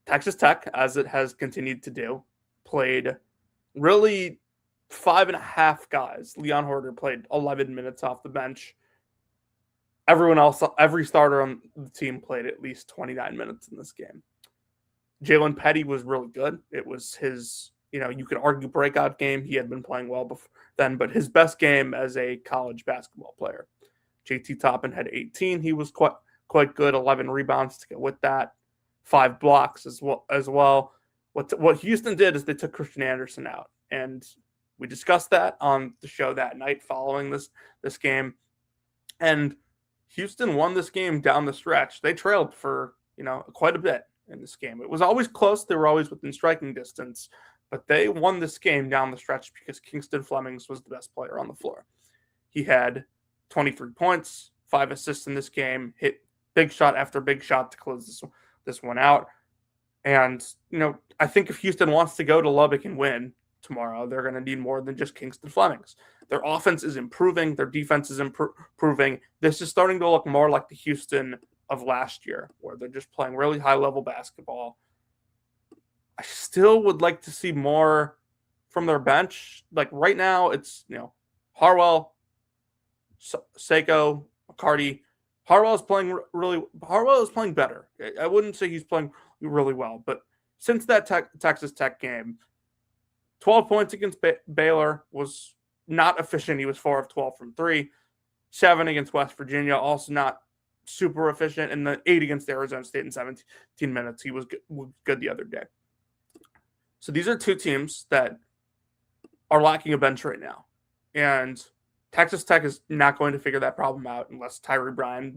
Texas Tech, as it has continued to do, played really 5.5 guys. Leon Horter played 11 minutes off the bench. Everyone else, every starter on the team played at least 29 minutes in this game. Jalen Petty was really good. It was his, you could argue breakout game. He had been playing well before then, but his best game as a college basketball player. JT Toppin had 18. He was quite good. 11 rebounds to go with that. 5 blocks as well. What Houston did is they took Christian Anderson out, and we discussed that on the show that night following this game. And Houston won this game down the stretch. They trailed for, quite a bit in this game. It was always close. They were always within striking distance, but they won this game down the stretch because Kingston Flemings was the best player on the floor. He had 23 points, 5 assists in this game, hit big shot after big shot to close this one out. And, I think if Houston wants to go to Lubbock and win tomorrow, they're going to need more than just Kingston Flemings. Their offense is improving. Their defense is improving. This is starting to look more like the Houston of last year, where they're just playing really high level basketball. I still would like to see more from their bench. Like right now, it's Harwell, Seiko, McCarty. Harwell is playing better. I wouldn't say he's playing really well, but since that Texas Tech game, 12 points against Baylor was not efficient. He was 4 of 12 from 3. 7 against West Virginia, also not super efficient. And the 8 against Arizona State in 17 minutes. He was good the other day. So these are two teams that are lacking a bench right now. And Texas Tech is not going to figure that problem out unless Tyree Bryan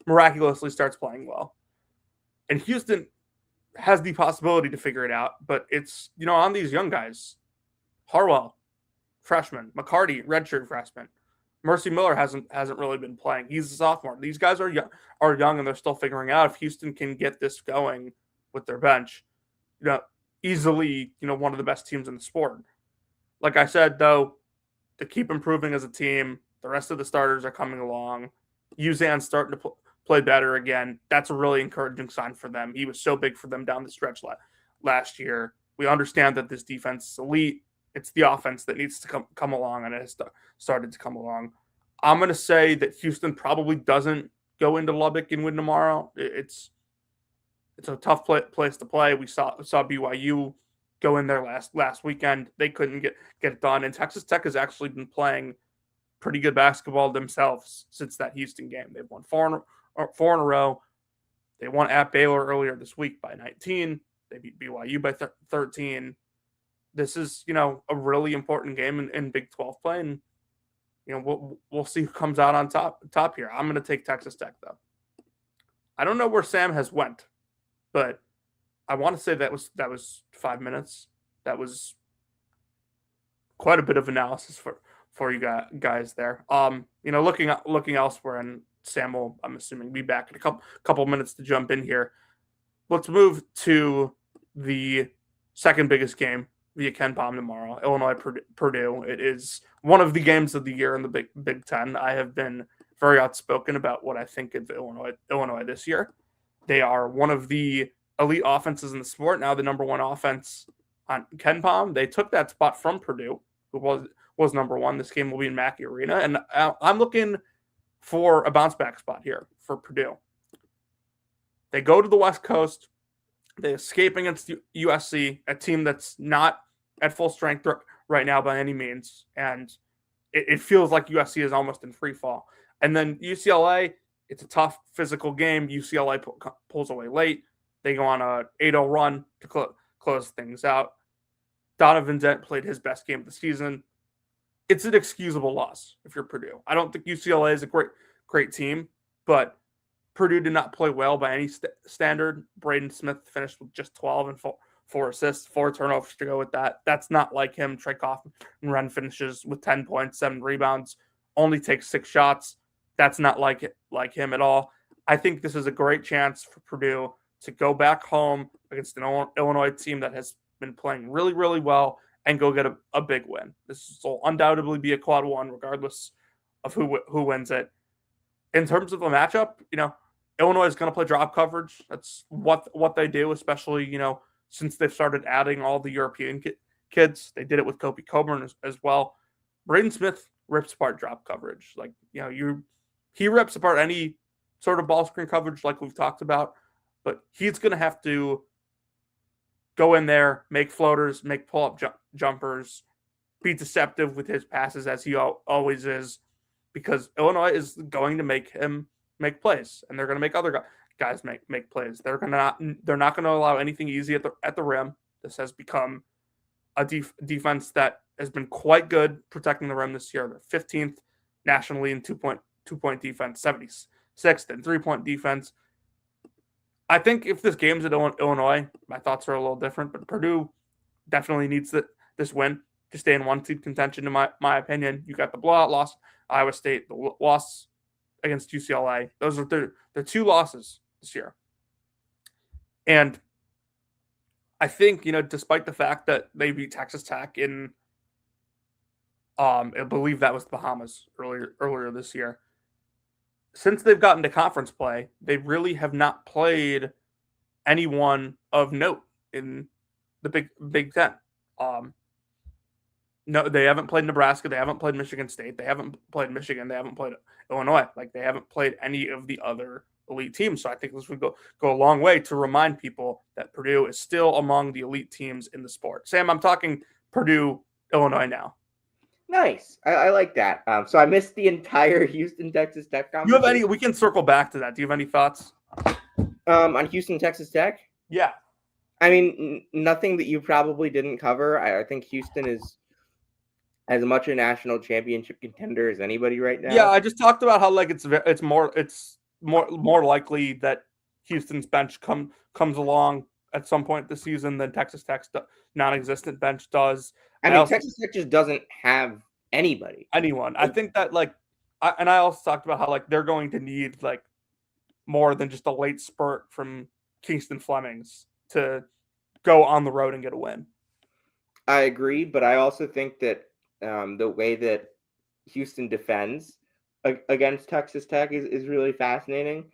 miraculously starts playing well. And Houston has the possibility to figure it out, but it's, on these young guys. Harwell, freshman. McCarty, redshirt freshman. Mercy Miller hasn't really been playing. He's a sophomore. These guys are young and they're still figuring out. If Houston can get this going with their bench, easily, one of the best teams in the sport. Like I said, though, to keep improving as a team, the rest of the starters are coming along. Uzan's starting to play better again. That's a really encouraging sign for them. He was so big for them down the stretch last year. We understand that this defense is elite. It's the offense that needs to come along, and it has started to come along. I'm going to say that Houston probably doesn't go into Lubbock and win tomorrow. It's a tough place to play. We saw BYU go in there last weekend. They couldn't get it done, and Texas Tech has actually been playing pretty good basketball themselves since that Houston game. They've won four in a row. They won at Baylor earlier this week by 19. They beat BYU by 13. This is, a really important game in Big 12 play, and we'll see who comes out on top here. I'm going to take Texas Tech though. I don't know where Sam has went, but I want to say that was 5 minutes. That was quite a bit of analysis for you guys there. Looking elsewhere, and Sam will, I'm assuming, be back in a couple minutes to jump in here. Let's move to the second biggest game via Ken Palm tomorrow, Illinois Purdue. It is one of the games of the year in the Big Ten. I have been very outspoken about what I think of Illinois this year. They are one of the elite offenses in the sport. Now the number one offense on Ken Palm. They took that spot from Purdue, who was number one. This game will be in Mackey Arena, and I'm looking for a bounce back spot here for Purdue. They go to the West Coast. They escape against USC, a team that's not at full strength right now by any means. And it feels like USC is almost in free fall. And then UCLA, it's a tough physical game. UCLA pulls away late. They go on a 8-0 run to close things out. Donovan Dent played his best game of the season. It's an excusable loss if you're Purdue. I don't think UCLA is a great team, but Purdue did not play well by any standard. Braden Smith finished with just 12 and 4 assists, 4 turnovers to go with that. That's not like him. Trey Kaufman finishes with 10 points, 7 rebounds, only takes 6 shots. That's not like him at all. I think this is a great chance for Purdue to go back home against an Illinois team that has been playing really, really well and go get a big win. This will undoubtedly be a quad one, regardless of who wins it. In terms of the matchup, Illinois is going to play drop coverage. That's what they do, especially, since they've started adding all the European kids. They did it with Kobe Coburn as well. Braden Smith rips apart drop coverage. He rips apart any sort of ball screen coverage like we've talked about, but he's going to have to go in there, make floaters, make pull-up jumpers, be deceptive with his passes as he always is, because Illinois is going to make him make plays, and they're going to make other guys make plays. They're not going to allow anything easy at the rim. This has become a defense that has been quite good protecting the rim this year. They're 15th nationally in two-point defense, 76th in 3-point defense. I think if this game's at Illinois, my thoughts are a little different, but Purdue definitely needs this win to stay in one-seed contention, in my opinion. You got the blowout loss, Iowa State, the loss against UCLA. Those are the 2 losses this year. And I think, despite the fact that they beat Texas Tech in, I believe that was the Bahamas earlier this year, since they've gotten to conference play, they really have not played anyone of note in the Big Ten. No, they haven't played Nebraska. They haven't played Michigan State. They haven't played Michigan. They haven't played Illinois. Like, they haven't played any of the other elite teams. So I think this would go a long way to remind people that Purdue is still among the elite teams in the sport. Sam, I'm talking Purdue, Illinois now. Nice. I like that. So I missed the entire Houston, Texas Tech You conversation. have any? We can circle back to that. Do you have any thoughts? On Houston, Texas Tech? Yeah. I mean, nothing that you probably didn't cover. I think Houston is as much a national championship contender as anybody right now. Yeah, I just talked about how like it's more likely that Houston's bench comes along at some point this season than Texas Tech's non-existent bench does. I mean, Texas Tech just doesn't have anyone. I think that I also talked about how like they're going to need like more than just a late spurt from Kingston Flemings to go on the road and get a win. I agree, but I also think that the way that Houston defends against Texas Tech is really fascinating.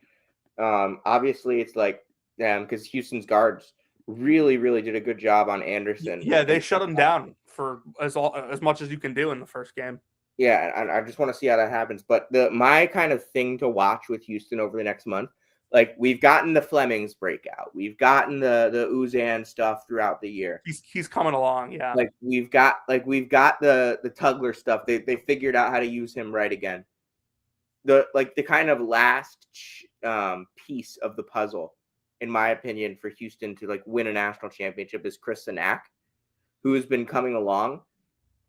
Obviously, it's like because Houston's guards really did a good job on Anderson. Yeah, they shut him down for as much as you can do in the first game. Yeah, and I just want to see how that happens. But my kind of thing to watch with Houston over the next month, like we've gotten the Flemings breakout, we've gotten the Uzan stuff throughout the year. He's coming along, yeah. Like we've got the Tugler stuff. They figured out how to use him right again. The kind of last piece of the puzzle, in my opinion, for Houston to like win a national championship is Chris Sinak, who has been coming along.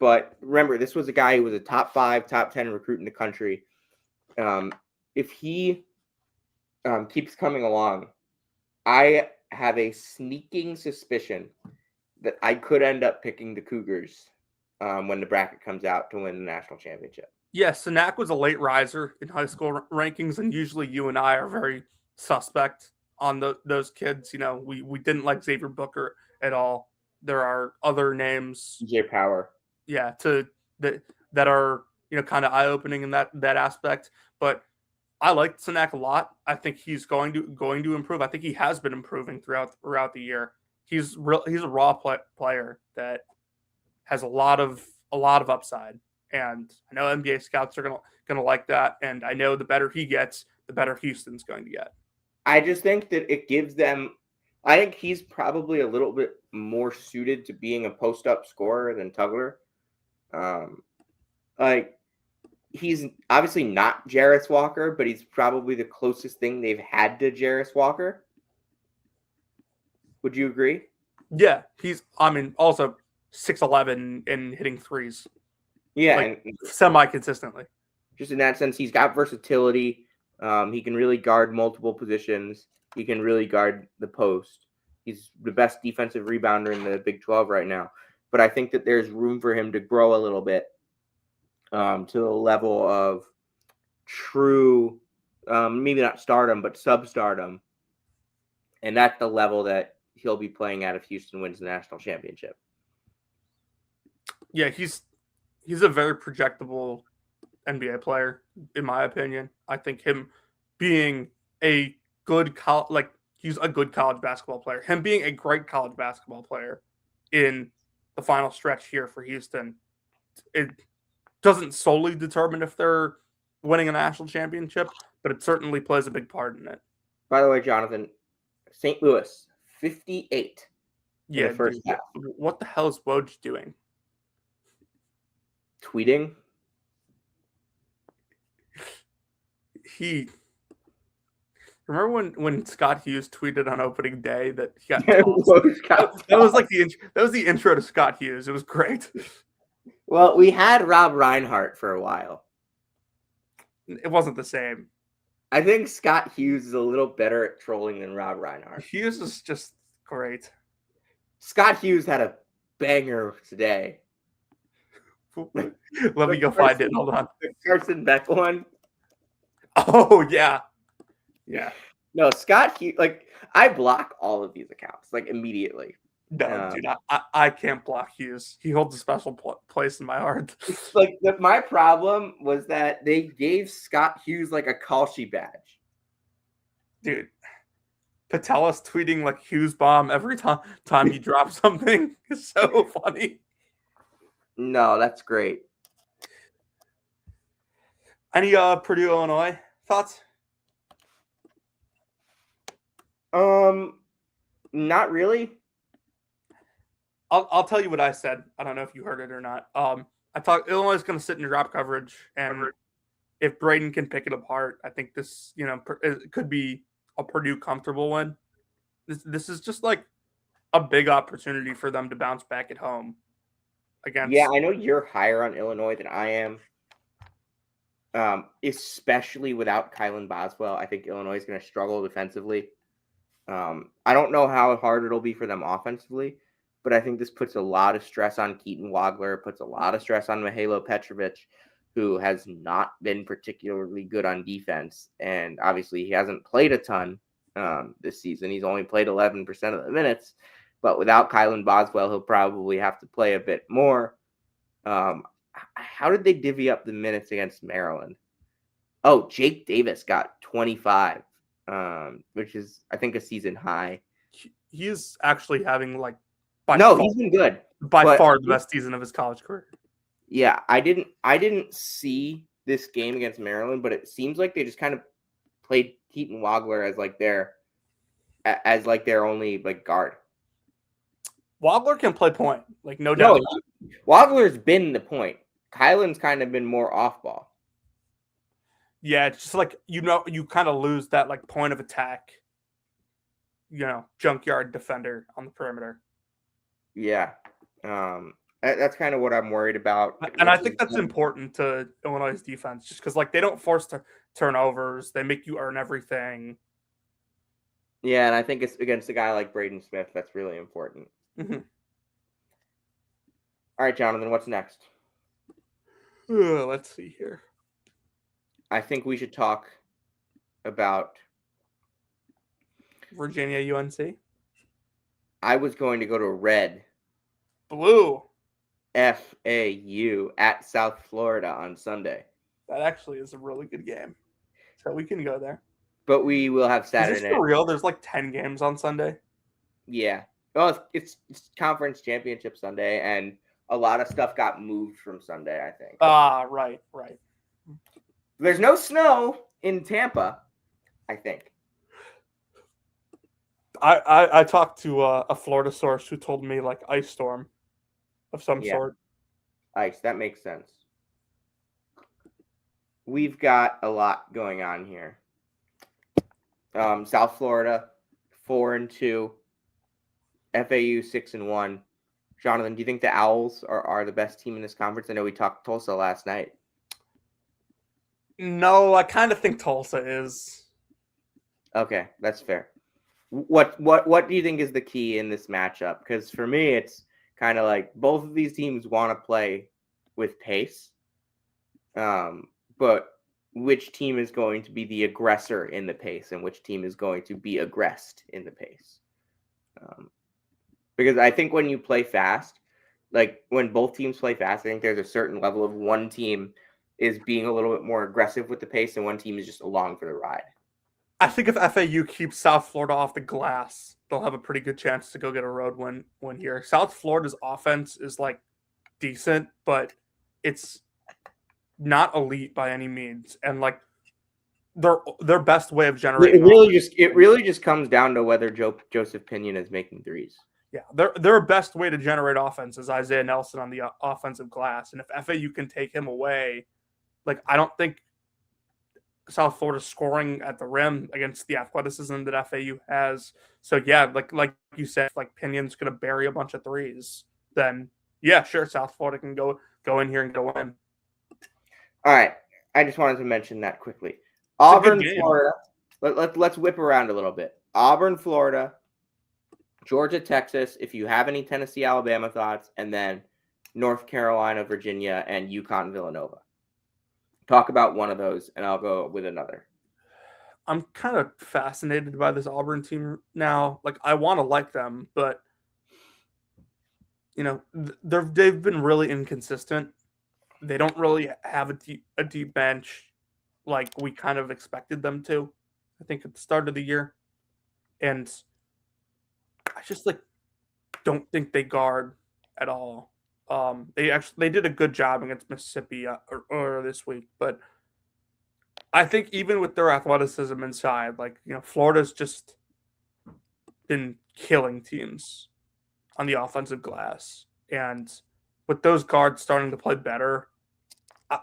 But remember, this was a guy who was a top 5, top 10 recruit in the country. If he keeps coming along, I have a sneaking suspicion that I could end up picking the Cougars when the bracket comes out to win the national championship. Yeah, Sinak was a late riser in high school rankings, and usually you and I are very suspect on those kids. You know, we didn't like Xavier Booker at all. There are other names, DJ Power, yeah, that are kind of eye opening in that aspect. But I like Sinak a lot. I think he's going to improve. I think he has been improving throughout the year. He's a raw player that has a lot of upside. And I know NBA scouts are gonna like that. And I know the better he gets, the better Houston's going to get. I just think that it gives them. I think he's probably a little bit more suited to being a post-up scorer than Tugler. He's obviously not Jarris Walker, but he's probably the closest thing they've had to Jarris Walker. Would you agree? Yeah, he's. I mean, also 6'11" and hitting threes. Yeah, and semi-consistently. Just in that sense, he's got versatility. He can really guard multiple positions. He can really guard the post. He's the best defensive rebounder in the Big 12 right now. But I think that there's room for him to grow a little bit to the level of true, maybe not stardom, but sub-stardom. And that's the level that he'll be playing at if Houston wins the national championship. Yeah, he's a very projectable NBA player, in my opinion. I think him being a good he's a good college basketball player. Him being a great college basketball player in the final stretch here for Houston, it doesn't solely determine if they're winning a national championship, but it certainly plays a big part in it. By the way, Jonathan, St. Louis, 58 in the first half. What the hell is Woj doing? Tweeting. Remember when Scott Hughes tweeted on opening day that he got that was the intro to Scott Hughes. It was great. Well, we had Rob Reinhart for a while. It wasn't the same. I think Scott Hughes is a little better at trolling than Rob Reinhart. Hughes is just great. Scott Hughes had a banger today. Let me go find it. Hold on. The Carson Beck one. Oh, yeah. Yeah. No, Scott Hughes, I block all of these accounts, immediately. No, dude, I can't block Hughes. He holds a special place in my heart. It's like my problem was that they gave Scott Hughes like a Kalshi badge. Dude, Patelis tweeting like Hughes bomb every time you drop something is so funny. No, that's great. Any Purdue Illinois thoughts? Not really. I'll tell you what I said. I don't know if you heard it or not. I thought Illinois is going to sit in drop coverage, and if Braden can pick it apart, I think this, it could be a Purdue comfortable win. This is just like a big opportunity for them to bounce back at home. Against. Yeah, I know you're higher on Illinois than I am. Especially without Kylan Boswell, I think Illinois is going to struggle defensively. I don't know how hard it'll be for them offensively, but I think this puts a lot of stress on Keaton Wagler, puts a lot of stress on Mihajlo Petrovic, who has not been particularly good on defense. And obviously he hasn't played a ton this season. He's only played 11% of the minutes, but without Kylan Boswell, he'll probably have to play a bit more. How did they divvy up the minutes against Maryland? Oh, Jake Davis got 25, which is, I think, a season high. He is actually having he's been good. By far the best season of his college career. Yeah, I didn't see this game against Maryland, but it seems like they just kind of played Keaton Wagler as their only guard. Wagler can play point, no doubt. No, Wagler's been the point. Kylan's kind of been more off ball. Yeah, it's just you kind of lose that point of attack, junkyard defender on the perimeter. Yeah. That's kind of what I'm worried about. And I think that's important to Illinois' defense, just because they don't force turnovers. They make you earn everything. Yeah, and I think it's against a guy like Braden Smith that's really important. Mm-hmm. All right, Jonathan, what's next? Let's see here. I think we should talk about Virginia UNC. I was going to go to red. Blue. FAU at South Florida on Sunday. That actually is a really good game. So we can go there. But we will have Saturday Is this for real? There's 10 games on Sunday? Yeah. Well, it's conference championship Sunday, and a lot of stuff got moved from Sunday, I think. Right. There's no snow in Tampa, I think. I talked to a Florida source who told me ice storm of some sort. Ice, that makes sense. We've got a lot going on here. South Florida, 4-2. FAU 6-1. Jonathan, do you think the Owls are the best team in this conference? I know we talked Tulsa last night. No, I kind of think Tulsa is. Okay, that's fair. What do you think is the key in this matchup? Because for me, it's kind of both of these teams want to play with pace, but which team is going to be the aggressor in the pace and which team is going to be aggressed in the pace? Because I think when you play fast, when both teams play fast, I think there's a certain level of one team is being a little bit more aggressive with the pace and one team is just along for the ride. I think if FAU keeps South Florida off the glass, they'll have a pretty good chance to go get a road win here. South Florida's offense is decent, but it's not elite by any means. And their best way of generating it really just comes down to whether Joseph Pinion is making threes. Yeah, their best way to generate offense is Isaiah Nelson on the offensive glass. And if FAU can take him away, I don't think South Florida's scoring at the rim against the athleticism that FAU has. So yeah, like you said, Pinion's gonna bury a bunch of threes, then yeah, sure, South Florida can go in here and go in. All right. I just wanted to mention that quickly. Auburn, Florida. Let's whip around a little bit. Auburn, Florida, Georgia, Texas, if you have any Tennessee, Alabama thoughts, and then North Carolina, Virginia, and UConn, Villanova. Talk about one of those, and I'll go with another. I'm kind of fascinated by this Auburn team now. I want to like them, but they've been really inconsistent. They don't really have a deep bench like we kind of expected them to, I think, at the start of the year. And I just don't think they guard at all. They did a good job against Mississippi or this week, but I think even with their athleticism inside, Florida's just been killing teams on the offensive glass, and with those guards starting to play better,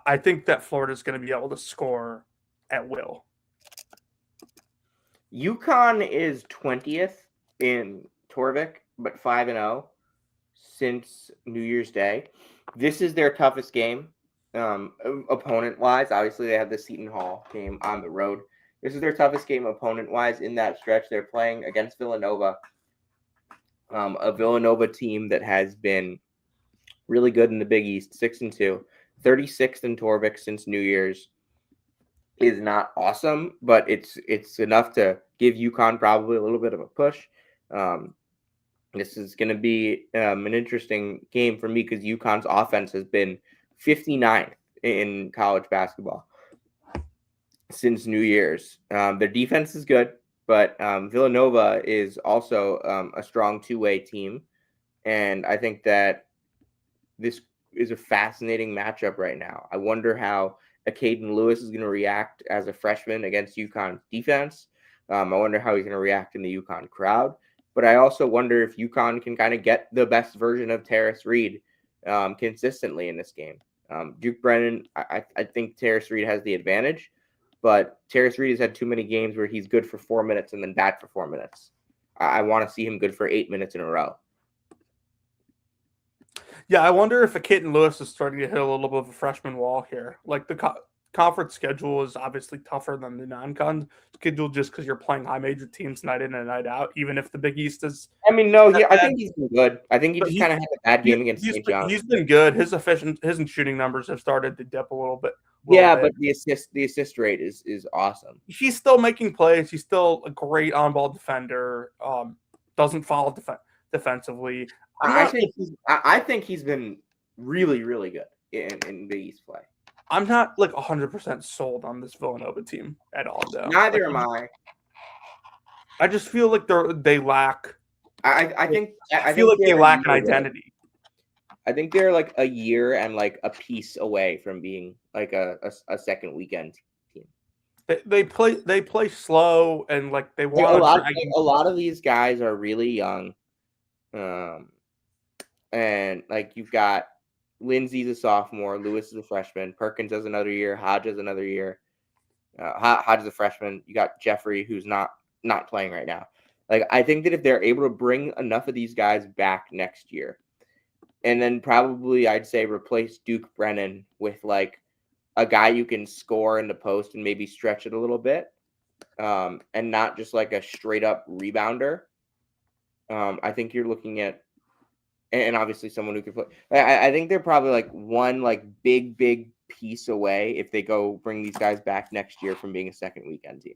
I think that Florida's going to be able to score at will. UConn is 20th in Torvik, but 5-0 since New Year's Day. This is their toughest game, opponent-wise. Obviously, they have the Seton Hall game on the road. This is their toughest game opponent-wise in that stretch. They're playing against Villanova, a Villanova team that has been really good in the Big East, 6-2, 36th in Torvik since New Year's. Is not awesome, but it's enough to give UConn probably a little bit of a push. This is going to be an interesting game for me because UConn's offense has been 59th in college basketball since New Year's. Their defense is good, but Villanova is also a strong two-way team, and I think that this is a fascinating matchup right now. I wonder how Caden Lewis is going to react as a freshman against UConn's defense. I wonder how he's going to react in the UConn crowd. But I also wonder if UConn can kind of get the best version of Terrace Reed consistently in this game. Duke Brennan, I think Terrace Reed has the advantage, but Terrace Reed has had too many games where he's good for 4 minutes and then bad for 4 minutes. I want to see him good for 8 minutes in a row. Yeah, I wonder if Caden Lewis is starting to hit a little bit of a freshman wall here. The conference schedule is obviously tougher than the non-con schedule just because you're playing high major teams night in and night out, even if the Big East is. I mean, no, I think he's been good. I think he just kind of had a bad game against St. John's. He's been good. His shooting numbers have started to dip a little bit. But the assist rate is awesome. He's still making plays. He's still a great on-ball defender. Doesn't follow defensively. I think he's been really, really good in Big East play. I'm not 100% sold on this Villanova team at all, though. Neither am I. I just feel like they lack. I feel like they lack an identity. I think they're a year and a piece away from being a second weekend team. They play slow and they want a lot of these guys are really young. And you've got Lindsay's a sophomore, Lewis is a freshman, Perkins has another year, Hodge has another year. Hodge is a freshman. You got Jeffrey, who's not playing right now. I think that if they're able to bring enough of these guys back next year, and then probably I'd say replace Duke Brennan with a guy you can score in the post and maybe stretch it a little bit, and not just a straight up rebounder. I think you're looking at, and obviously someone who can play. I think they're probably one big piece away if they go bring these guys back next year from being a second weekend team.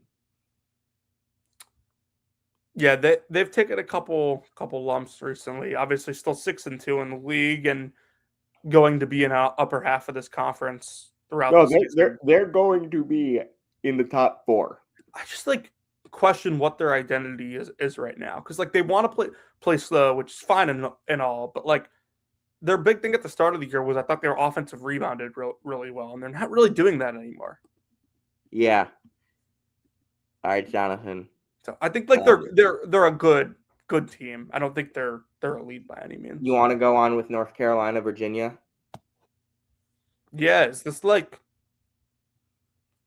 Yeah, they've taken a couple lumps recently. Obviously, still 6-2 in the league and going to be in the upper half of this conference throughout. No, they're going to be in the top 4. I just question what their identity is right now because they want to play slow, which is fine and all, but their big thing at the start of the year was I thought they were offensive rebounded really well, and they're not really doing that anymore. Yeah. All right, Jonathan. So I think they're a good team. I don't think they're elite by any means. You want to go on with North Carolina, Virginia? Yeah, is this I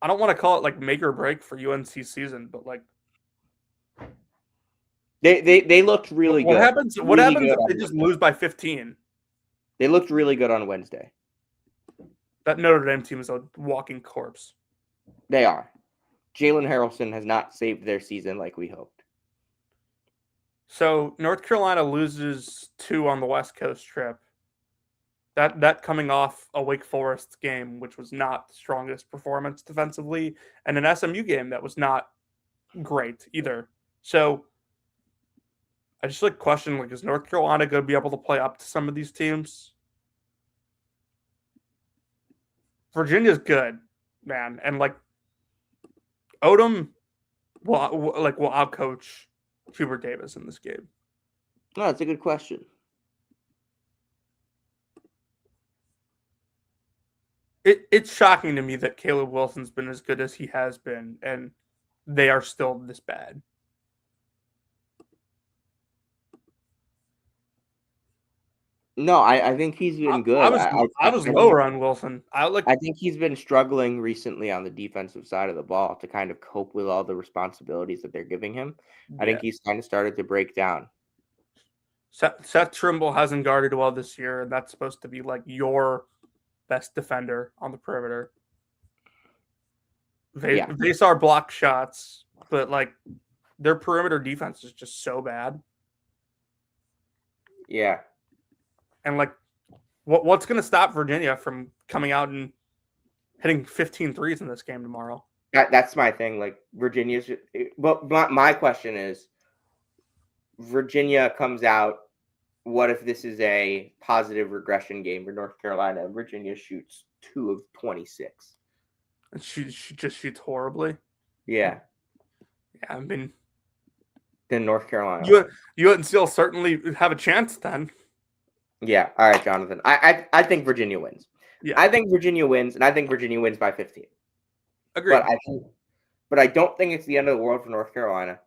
don't want to call it make or break for UNC season, but they looked really good. What happens if they just lose by 15? They looked really good on Wednesday. That Notre Dame team is a walking corpse. They are. Jalen Harrelson has not saved their season like we hoped. So North Carolina loses 2 on the West Coast trip. That coming off a Wake Forest game, which was not the strongest performance defensively, and an SMU game that was not great either. So I just like question, like, is North Carolina going to be able to play up to some of these teams? Virginia's good, man, and like Odom will outcoach Hubert Davis in this game. No, that's a good question. It's shocking to me that Caleb Wilson's been as good as he has been, and they are still this bad. No, I think he's been good. I was lower on Wilson. I think he's been struggling recently on the defensive side of the ball to kind of cope with all the responsibilities that they're giving him. Yeah. I think he's kind of started to break down. Seth Trimble hasn't guarded well this year, and that's supposed to be like your best defender on the perimeter. They saw block shots, but like their perimeter defense is just so bad. Yeah. And like, what's going to stop Virginia from coming out and hitting 15 threes in this game tomorrow? That's my thing. Like Virginia's. But my question is, Virginia comes out. What if this is a positive regression game for North Carolina? Virginia shoots 2 of 26. And she just shoots horribly. Yeah. Yeah, I mean, then North Carolina. UNC will certainly have a chance then. Yeah. All right, Jonathan. I think Virginia wins. Yeah. I think Virginia wins, and I think Virginia wins by 15. Agreed. But I don't think it's the end of the world for North Carolina.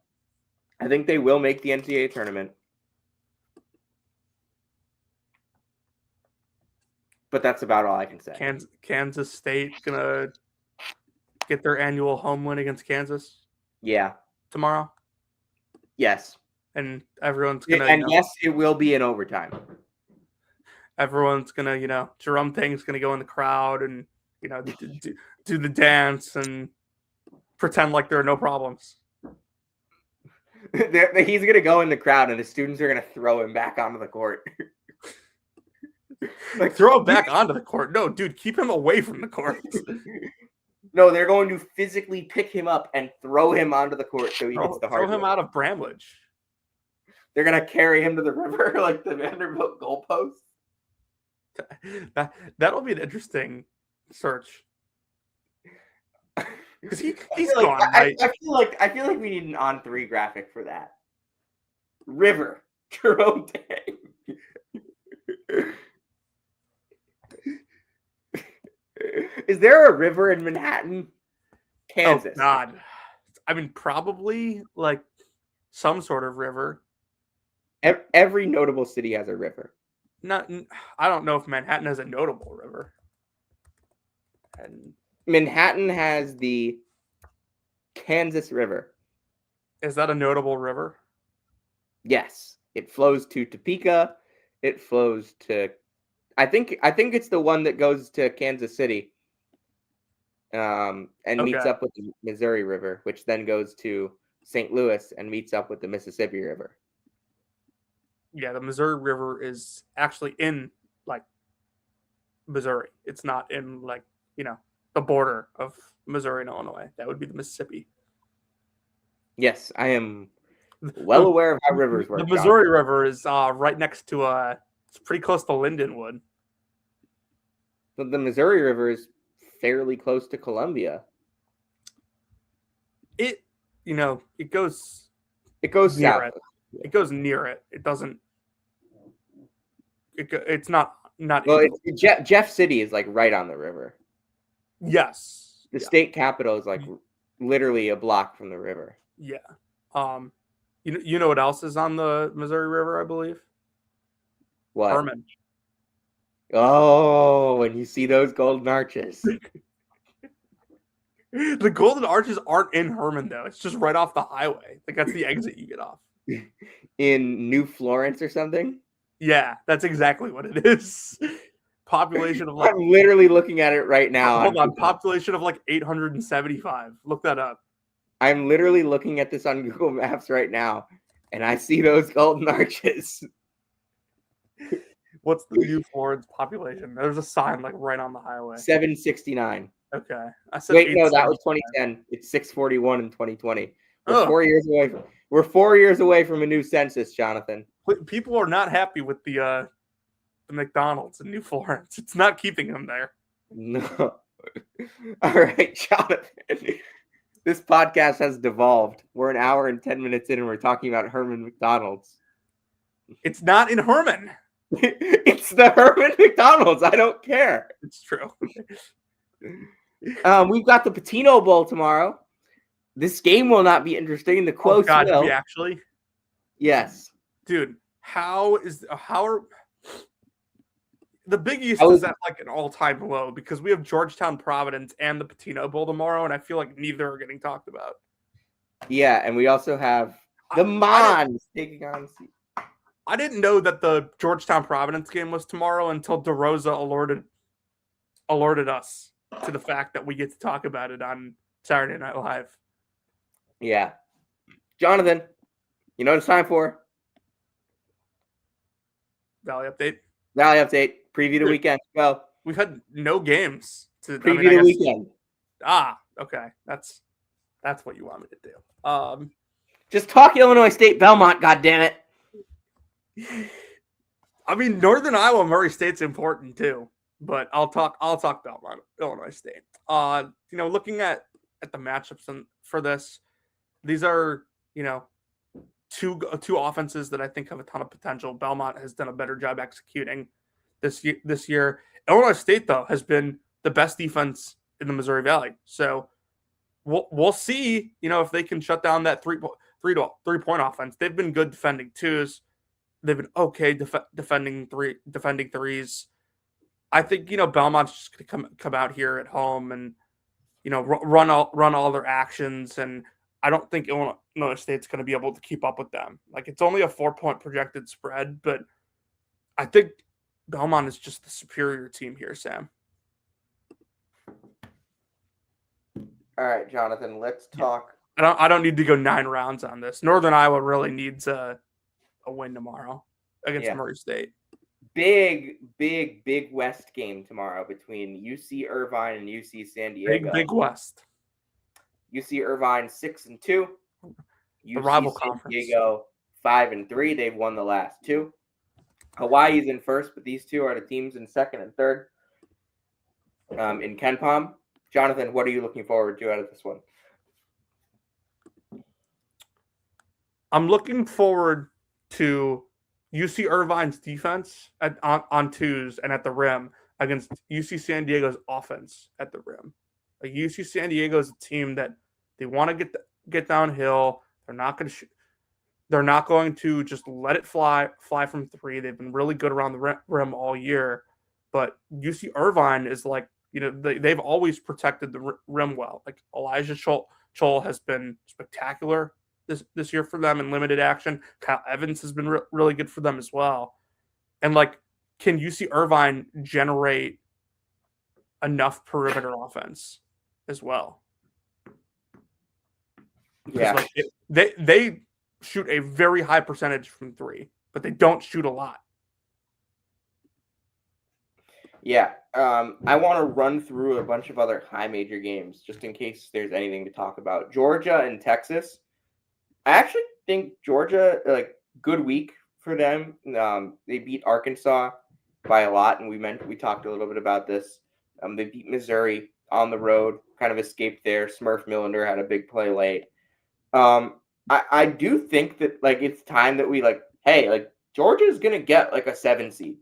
I think they will make the NCAA tournament. But that's about all I can say. Kansas State gonna get their annual home win against Kansas. Yeah. Tomorrow. Yes. And everyone's gonna. And yes, it will be in overtime. Everyone's gonna, Jerome Tang's gonna go in the crowd and do the dance and pretend like there are no problems. He's gonna go in the crowd and the students are gonna throw him back onto the court. Like throw him back onto the court. No, dude, keep him away from the court. No, they're going to physically pick him up and throw him onto the court so he hits the hardwood. Throw him out of Bramlage. They're gonna carry him to the river like the Vanderbilt goalpost. That'll be an interesting search. Because he's gone. Right? I feel like we need an on-3 graphic for that. River, Jerome Tang. Is there a river in Manhattan, Kansas? Oh, God. I mean, probably like some sort of river. Every notable city has a river. I don't know if Manhattan has a notable river. And Manhattan has the Kansas River. Is that a notable river? Yes. It flows to Topeka. It flows to I think it's the one that goes to Kansas City. And meets up with the Missouri River, which then goes to St. Louis and meets up with the Mississippi River. Yeah, the Missouri River is actually in like Missouri. It's not in like, the border of Missouri and Illinois. That would be the Mississippi. Yes, I am well aware of how rivers work. The Missouri River is right next to it's pretty close to Lindenwood. But the Missouri River is fairly close to Columbia. It goes south. It goes near it. It doesn't. It's not. Well, Jeff City is like right on the river. Yes. The state capital is like literally a block from the river. Yeah. You know what else is on the Missouri River? I believe. What? Herman. Oh, and you see those golden arches. The golden arches aren't in Herman though. It's just right off the highway. Like that's the exit you get off. In New Florence or something? Yeah, that's exactly what it is. Population of like I'm literally looking at it right now. Hold on, population of like 875. Look that up. I'm literally looking at this on Google Maps right now, and I see those golden arches. What's the New Florence population? There's a sign like right on the highway. 769. Okay. I said wait, no, that was 2010. It's 641 in 2020. We're 4 years away. We're 4 years away from a new census, Jonathan. People are not happy with the McDonald's in New Florence. It's not keeping them there. No. All right, Jonathan. This podcast has devolved. We're an hour and 10 minutes in, and we're talking about Herman McDonald's. It's not in Herman. It's the Herman McDonald's. I don't care. It's true. We've got the Patino Bowl tomorrow. This game will not be interesting. The quotes will. We actually? Yes. Dude, how are the Big East is at like an all-time low because we have Georgetown, Providence, and the Patino Bowl tomorrow, and I feel like neither are getting talked about. Yeah, and we also have the Mons taking on. I didn't know that the Georgetown Providence game was tomorrow until DeRosa alerted us to the fact that we get to talk about it on Saturday Night Live. Yeah. Jonathan, you know what it's time for? Valley Update. Valley Update. Preview the weekend. Go. We've had no games to preview the weekend. Okay. That's what you want me to do. Just talk Illinois State Belmont, goddammit. I mean, Northern Iowa, Murray State's important too, but I'll talk Belmont, Illinois State. Looking at the matchups for this, these are, two offenses that I think have a ton of potential. Belmont has done a better job executing this year. Illinois State, though, has been the best defense in the Missouri Valley. So we'll see, if they can shut down that three-point offense. They've been good defending twos. They've been okay defending threes. I think Belmont's just going to come out here at home and run all their actions, and I don't think Illinois State's going to be able to keep up with them. Like, it's only a 4-point projected spread, but I think Belmont is just the superior team here, Sam. All right, Jonathan, let's talk. I don't need to go 9 rounds on this. Northern Iowa really needs a win tomorrow against Murray State. Big West game tomorrow between UC Irvine and UC San Diego. Big West. UC Irvine 6-2. The rival San conference. Diego 5-3. They've won the last 2. Hawaii's in first, but these two are the teams in second and third. In KenPom, Jonathan, what are you looking forward to out of this one? I'm looking forward to UC Irvine's defense on twos and at the rim against UC San Diego's offense at the rim. Like, UC San Diego is a team that they want to get downhill. They're not going to shoot. They're not going to just let it fly from three. They've been really good around the rim all year, but UC Irvine is like, they've always protected the rim well. Like, Elijah Chol has been spectacular this year for them in limited action. Kyle Evans has been really good for them as well. And like, can UC Irvine generate enough perimeter offense as well? Yeah, like they shoot a very high percentage from three, but they don't shoot a lot. Yeah, I want to run through a bunch of other high major games just in case there's anything to talk about. Georgia and Texas. I actually think Georgia, good week for them. They beat Arkansas by a lot, and we talked a little bit about this. They beat Missouri on the road, kind of escaped there. Smurf Millender had a big play late. I do think that it's time that we Georgia's gonna get a 7 seed,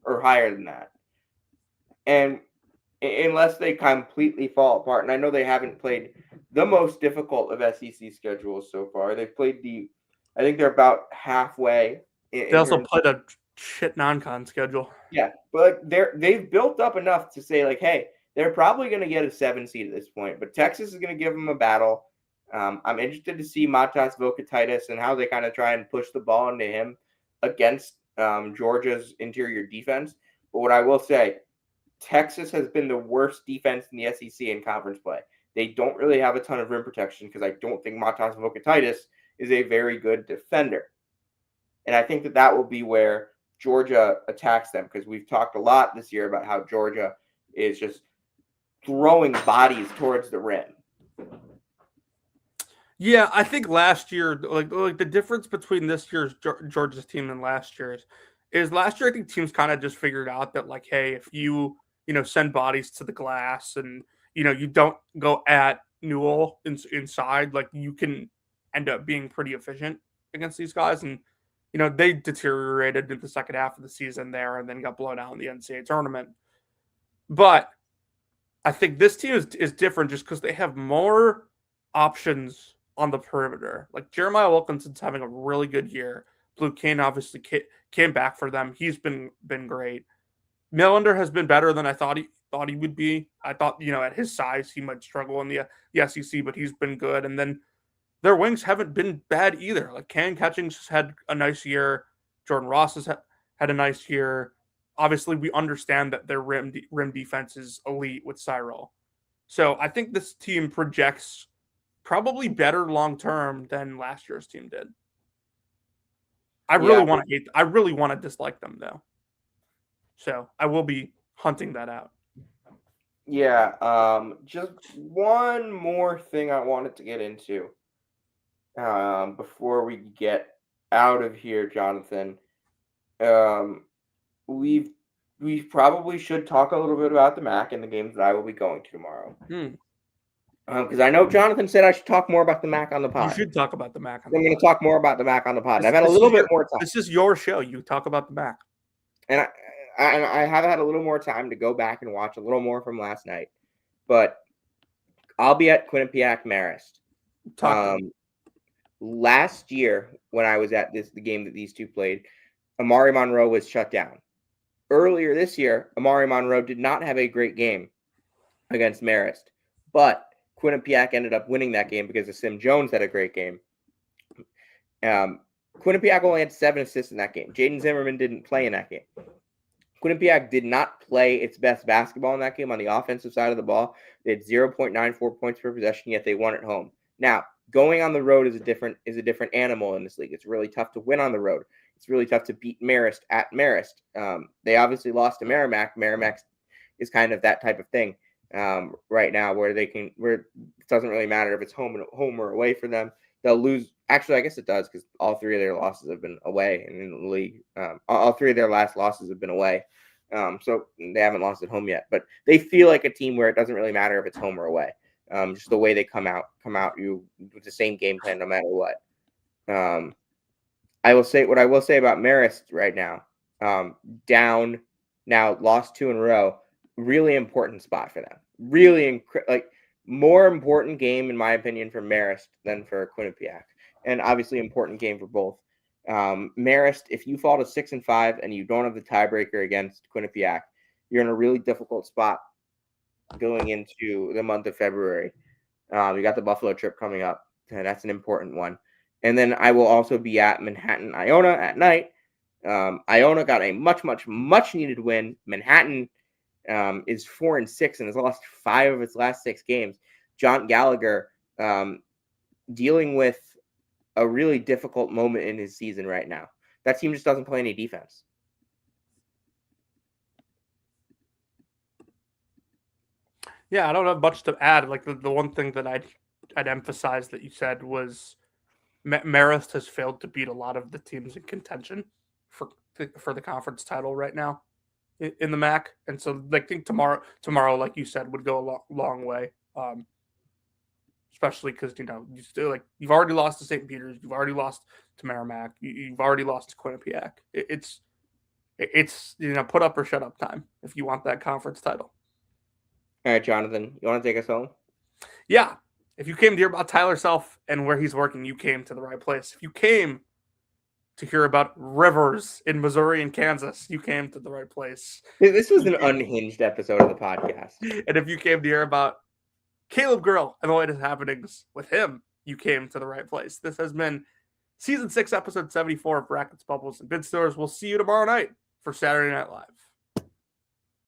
or higher than that, and unless they completely fall apart. And I know they haven't played the most difficult of SEC schedules so far. They've played I think they're about halfway. They also played a shit non-con schedule. Yeah, but they've built up enough to say hey, they're probably going to get a 7 seed at this point. But Texas is going to give them a battle. I'm interested to see Matas Vokatitis and how they kind of try and push the ball into him against Georgia's interior defense. But what I will say, Texas has been the worst defense in the SEC in conference play. They don't really have a ton of rim protection because I don't think Matas Vokatitis is a very good defender. And I think that will be where Georgia attacks them, because we've talked a lot this year about how Georgia is just throwing bodies towards the rim. Yeah, I think last year, like the difference between this year's Georgia's team and last year's is last year I think teams kind of just figured out that like, hey, if you send bodies to the glass and you don't go at Newell inside, like you can end up being pretty efficient against these guys, and they deteriorated in the second half of the season there, and then got blown out in the NCAA tournament. But I think this team is different just because they have more options on the perimeter. Like Jeremiah Wilkinson's having a really good year. Blue Kane obviously came back for them. He's been great. Millender has been better than I thought he would be. I thought at his size he might struggle in the SEC, but he's been good. And then their wings haven't been bad either. Like Can Catchings had a nice year. Jordan Ross has had a nice year. Obviously, we understand that their rim defense is elite with Cyril. So I think this team projects probably better long term than last year's team did. I really want to dislike them though. So I will be hunting that out. Yeah. Just one more thing I wanted to get into before we get out of here, Jonathan. We probably should talk a little bit about the MAC and the games that I will be going to tomorrow. Because I know Jonathan said I should talk more about the MAC on the pod. You should talk about the MAC on I'm going to talk more about the MAC on the pod. I've had a little bit more time. This is your show. You talk about the MAC. And I have had a little more time to go back and watch a little more from last night. But I'll be at Quinnipiac Marist. Last year, when I was at the game that these two played, Amari Monroe was shut down. Earlier this year, Amari Monroe did not have a great game against Marist. But Quinnipiac ended up winning that game because of Sim Jones had a great game. Quinnipiac only had 7 assists in that game. Jaden Zimmerman didn't play in that game. Quinnipiac did not play its best basketball in that game on the offensive side of the ball. They had 0.94 points per possession, yet they won at home. Now, going on the road is a different animal in this league. It's really tough to win on the road. It's really tough to beat Marist at Marist. They obviously lost to Merrimack. Merrimack is kind of that type of thing right now, where it doesn't really matter if it's home or away for them. They'll lose. Actually, I guess it does, because all 3 of their losses have been away in the league. All 3 of their last losses have been away. So they haven't lost at home yet. But they feel like a team where it doesn't really matter if it's home or away. Just the way they come out you with the same game plan no matter what. I will say about Marist right now. Down now, lost 2 in a row. Really important spot for them. Really more important game in my opinion for Marist than for Quinnipiac, and obviously important game for both. Marist, if you fall to 6-5 and you don't have the tiebreaker against Quinnipiac, you're in a really difficult spot going into the month of February. You got the Buffalo trip coming up, and that's an important one. And then I will also be at Manhattan Iona at night. Iona got a much needed win. Manhattan is 4-6 and has lost 5 of its last 6 games. John Gallagher dealing with a really difficult moment in his season right now. That team just doesn't play any defense. Yeah, I don't have much to add. Like the one thing that I'd emphasize that you said was Marist has failed to beat a lot of the teams in contention for the conference title right now in the MAC, and so I think tomorrow, like you said, would go a long way. Especially because you still you've already lost to St. Peter's, you've already lost to Merrimack, you've already lost to Quinnipiac. It's put up or shut up time if you want that conference title. All right, Jonathan, you want to take us home? Yeah. If you came to hear about Tyler Self and where he's working, you came to the right place. If you came to hear about rivers in Missouri and Kansas, you came to the right place. This was an unhinged episode of the podcast. And if you came to hear about Caleb Grill and the latest happenings with him, you came to the right place. This has been Season 6, Episode 74 of Brackets, Bubbles, and Bid Stores. We'll see you tomorrow night for Saturday Night Live.